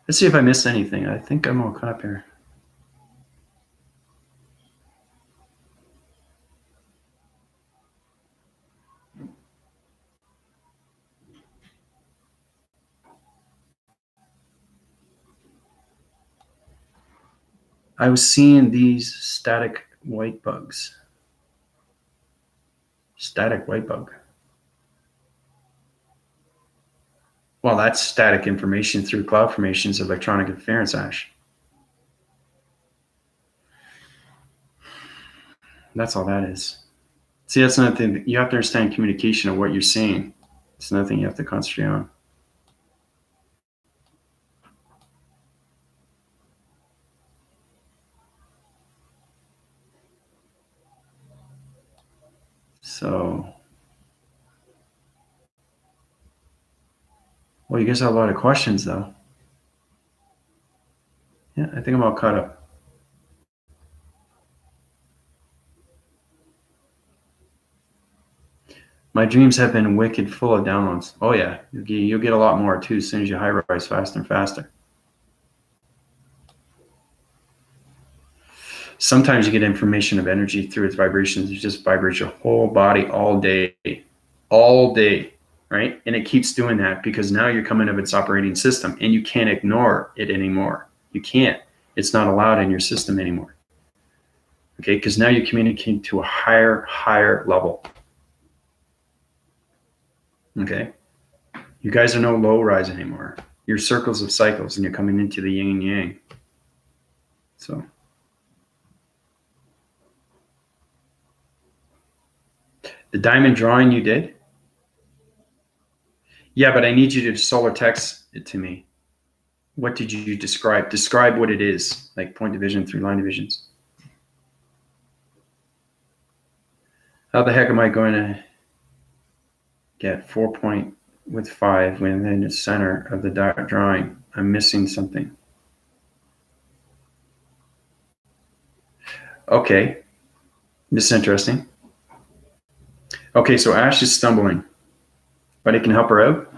let's see if I missed anything. I think I'm all caught up here. I was seeing these static white bugs. Static white bug. Well, that's static information through cloud formations, electronic interference, Ash. That's all that is. See, that's another thing. You have to understand communication of what you're saying. It's another thing you have to concentrate on. So, well, you guys have a lot of questions, though. Yeah, I think I'm all caught up. My dreams have been wicked full of downloads. Oh, yeah. You'll get a lot more, too, as soon as you high rise faster and faster. Sometimes you get information of energy through its vibrations. You just vibrate your whole body all day, right? And it keeps doing that because now you're coming of its operating system and you can't ignore it anymore. You can't. It's not allowed in your system anymore. Okay, because now you're communicating to a higher level. Okay, you guys are no low rise anymore. You're circles of cycles and you're coming into the yin and yang. So. The diamond drawing you did? Yeah, but I need you to solar text it to me. What did you describe? Describe what it is, like point division through line divisions. How the heck am I going to get 4 point with 5 when in the center of the drawing? I'm missing something. Okay, this is interesting. Okay, so Ash is stumbling, but it can help her out.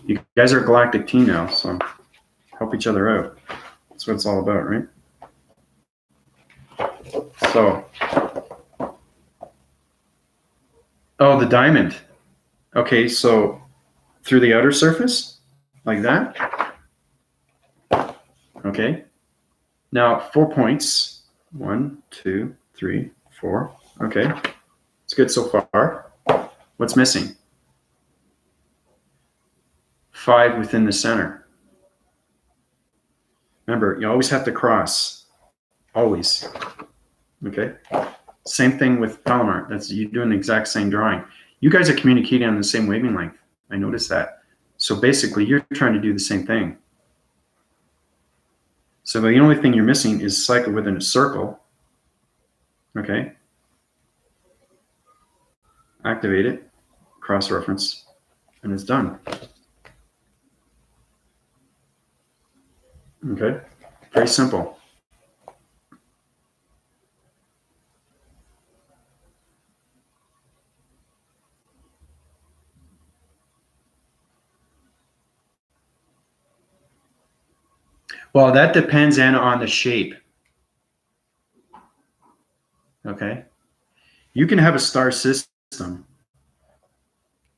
You guys are a galactic team now, so help each other out. That's what it's all about, right? So, oh, the diamond. Okay, so through the outer surface, like that. Okay. Now 4 points. 1, 2, 3, 4. Okay. It's good so far. What's missing? 5 within the center. Remember, you always have to cross. Always. Okay. Same thing with Palomar. That's you doing the exact same drawing. You guys are communicating on the same wavelength. I noticed that. So basically, you're trying to do the same thing. So the only thing you're missing is cycle within a circle. Okay. Activate it, cross-reference, and it's done. Okay. Very simple. Well, that depends on the shape. Okay. You can have a star system.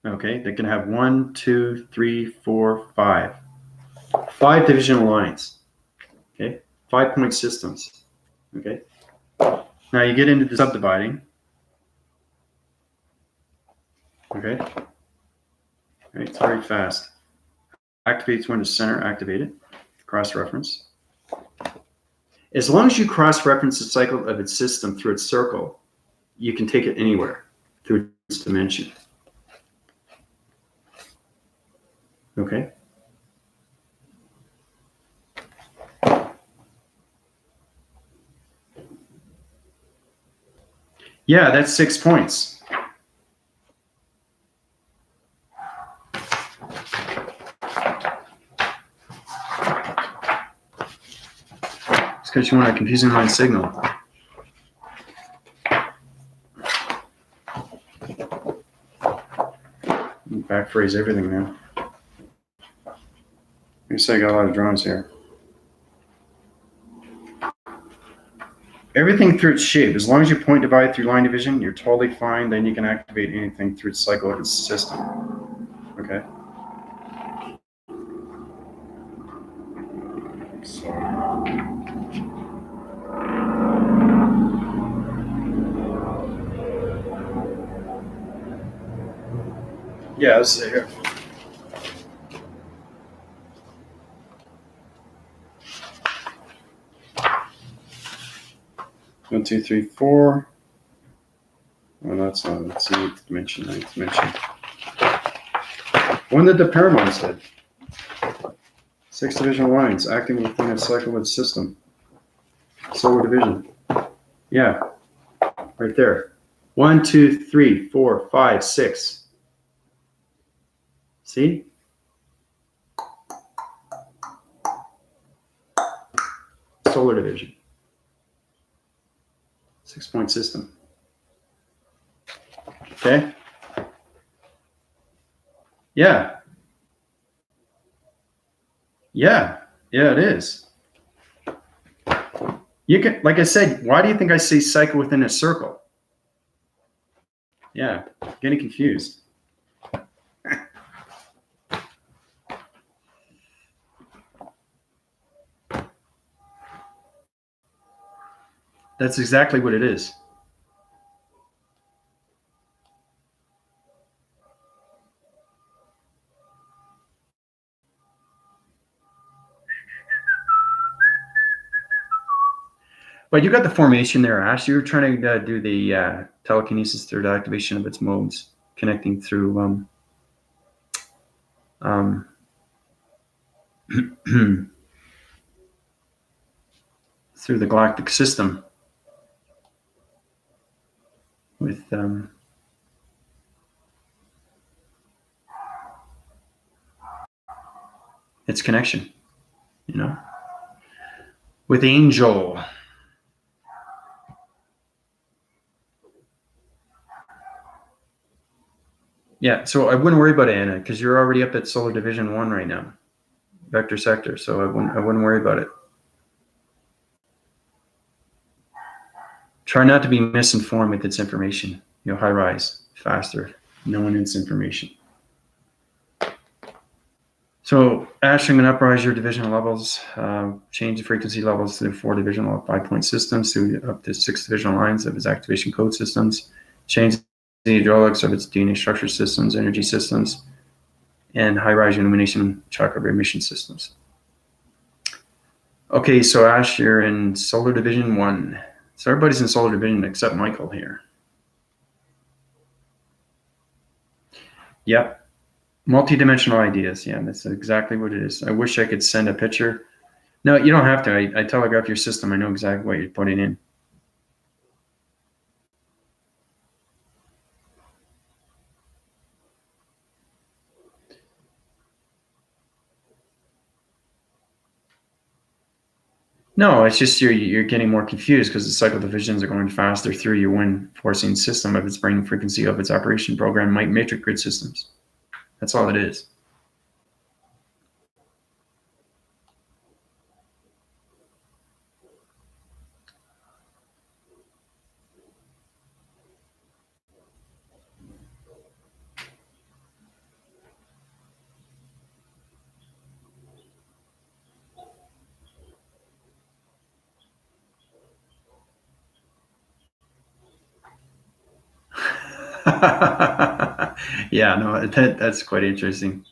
Okay. That can have 1, 2, 3, 4, 5. 5 divisional lines. Okay. 5-point systems. Okay. Now you get into the subdividing. Okay. All right. It's very fast. Activates when to center, activate it. Cross-reference. As long as you cross-reference the cycle of its system through its circle, you can take it anywhere through its dimension. Okay? Yeah, that's 6 points. It's because you want a confusing line signal. Backphrase everything now. I guess I got a lot of drawings here. Everything through its shape. As long as you point divide through line division, you're totally fine. Then you can activate anything through its cycle of its system. Okay? So, yeah, this is it here. One, two, three, four. Well, that's not. That's the 8th dimension, 9th dimension. When did the paramount said? 6 divisional lines acting within a cycle of its system. Solar division. Yeah, right there. 1, 2, 3, 4, 5, 6. See? Solar division. 6-point system. Okay? Yeah. Yeah. Yeah, it is. You can, like I said, why do you think I say cycle within a circle? Yeah, getting confused. That's exactly what it is. But you got the formation there, Ash. You were trying to do the telekinesis through the activation of its modes, connecting through through the galactic system with its connection, you know, with Angel. Yeah, so I wouldn't worry about it, Anna, because you're already up at Solar Division 1 right now, vector sector. So I wouldn't worry about it. Try not to be misinformed with its information. High rise faster, knowing its information. So Ash, I'm going to uprise your divisional levels, change the frequency levels to 4 divisional 5-point systems to up to 6 divisional lines of its activation code systems, change the hydraulics of its DNA structure systems, energy systems, and high-rise illumination chakra emission systems. Okay, so Ash, you're in Solar Division 1. So everybody's in Solar Division except Michael here. Yep. Multi-dimensional ideas. Yeah, that's exactly what it is. I wish I could send a picture. No, you don't have to. I telegraph your system. I know exactly what you're putting in. No, it's just you're getting more confused because the cycle divisions are going faster through your wind forcing system of its brain frequency of its operation program matrix grid systems. That's all it is. Yeah, no, that's quite interesting.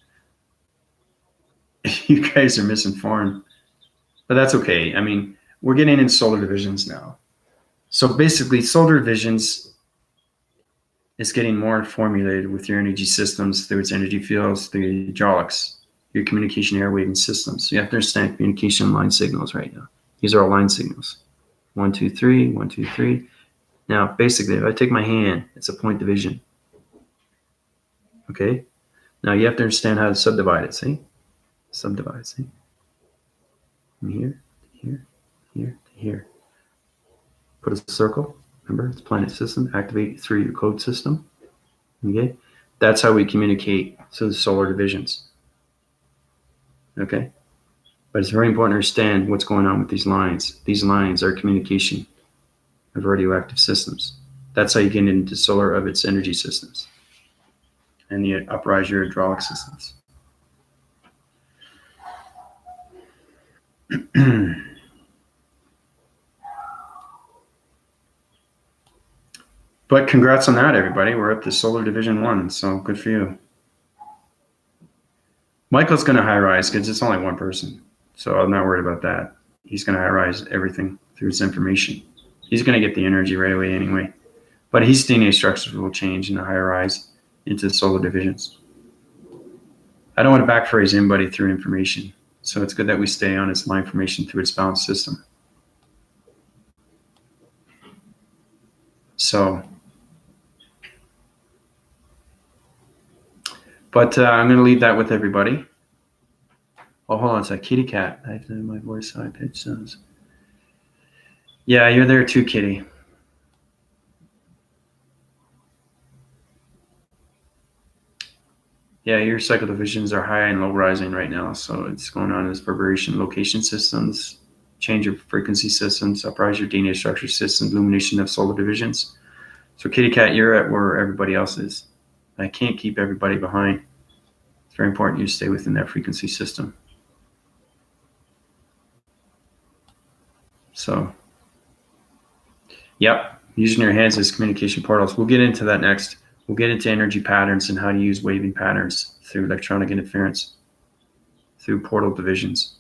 You guys are misinformed, but that's okay. I mean, we're getting in solar divisions now. So basically, solar divisions is getting more formulated with your energy systems through its energy fields, through your hydraulics, your communication airwaving systems. So you have to understand communication line signals right now. These are all line signals. 1, 2, 3, 1, 2, 3. Now, basically, if I take my hand, it's a point division. Okay? Now you have to understand how to subdivide it, see? Subdivide, see? From here, here, here, here. Put a circle. Remember, it's planet system. Activate through your code system. Okay? That's how we communicate to the solar divisions. Okay? But it's very important to understand what's going on with these lines. These lines are communication of radioactive systems. That's how you get into solar of its energy systems and the uprise your hydraulic systems. But congrats on that, everybody. We're up to Solar Division 1, so good for you. Michael's going to high rise because it's only one person, so I'm not worried about that. He's going to high rise everything through his information. He's going to get the energy right away anyway. But his DNA structures will change in the higher rise into the solar divisions. I don't want to backphrase anybody through information, so it's good that we stay on its line formation through its balanced system. So, but I'm going to leave that with everybody. Oh, hold on, it's a kitty cat. I have to my voice high pitch sounds. Yeah, you're there too, kitty. Yeah, your cycle divisions are high and low rising right now. So it's going on as vibration location systems, change of frequency systems, uprise your DNA structure systems, illumination of solar divisions. So kitty cat, you're at where everybody else is. I can't keep everybody behind. It's very important you stay within that frequency system. So, yep, using your hands as communication portals. We'll get into that next. We'll get into energy patterns and how to use waving patterns through electronic interference, through portal divisions.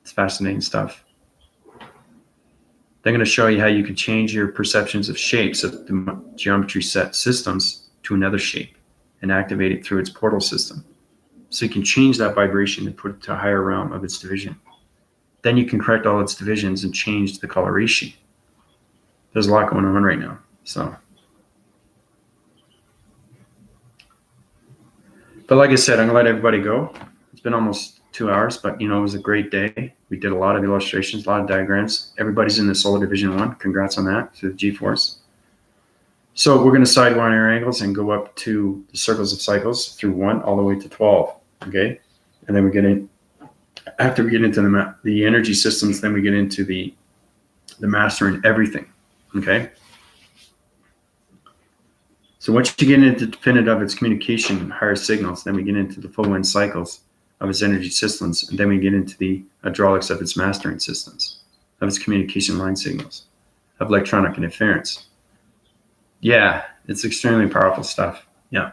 It's fascinating stuff. They're going to show you how you can change your perceptions of shapes of the geometry set systems to another shape and activate it through its portal system. So you can change that vibration and put it to a higher realm of its division. Then you can correct all its divisions and change the coloration. There's a lot going on right now. So, but like I said, I'm gonna let everybody go. It's been almost 2 hours, but it was a great day. We did a lot of illustrations, a lot of diagrams. Everybody's in the Solar Division 1. Congrats on that to the G-Force. So we're gonna sidewire our angles and go up to the circles of cycles through 1 all the way to 12, okay? And then we get in, after we get into the energy systems, then we get into the master and everything, okay? So once you get into the dependent of its communication and higher signals, then we get into the full wind cycles of its energy systems, and then we get into the hydraulics of its mastering systems, of its communication line signals, of electronic interference. Yeah, it's extremely powerful stuff. Yeah.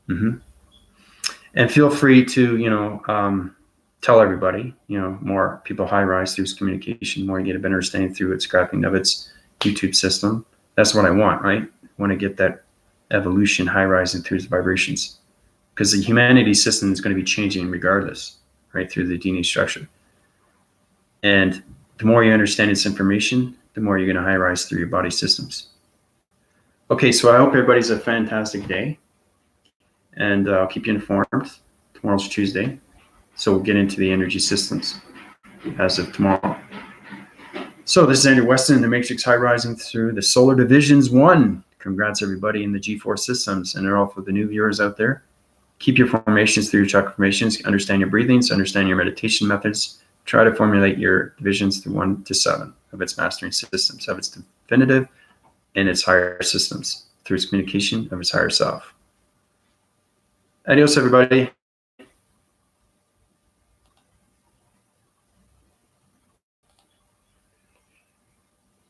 And feel free to, tell everybody, more people high rise through its communication, more you get a better understanding through its scrapping of its YouTube system. That's what I want, right? I want to get that evolution high rising through its vibrations, because the humanity system is going to be changing regardless, right, through the DNA structure. And the more you understand its information, the more you're going to high rise through your body systems. Okay, so I hope everybody's a fantastic day, and I'll keep you informed. Tomorrow's Tuesday, so we'll get into the energy systems as of tomorrow. So this is Andrew Weston in the Matrix High Rising through the Solar Divisions 1. Congrats everybody in the G4 systems, and they're all for the new viewers out there. Keep your formations through your chakra formations, understand your breathings, understand your meditation methods, try to formulate your divisions through 1 to 7 of its mastering systems, of its definitive and its higher systems, through its communication of its higher self. Adios, everybody.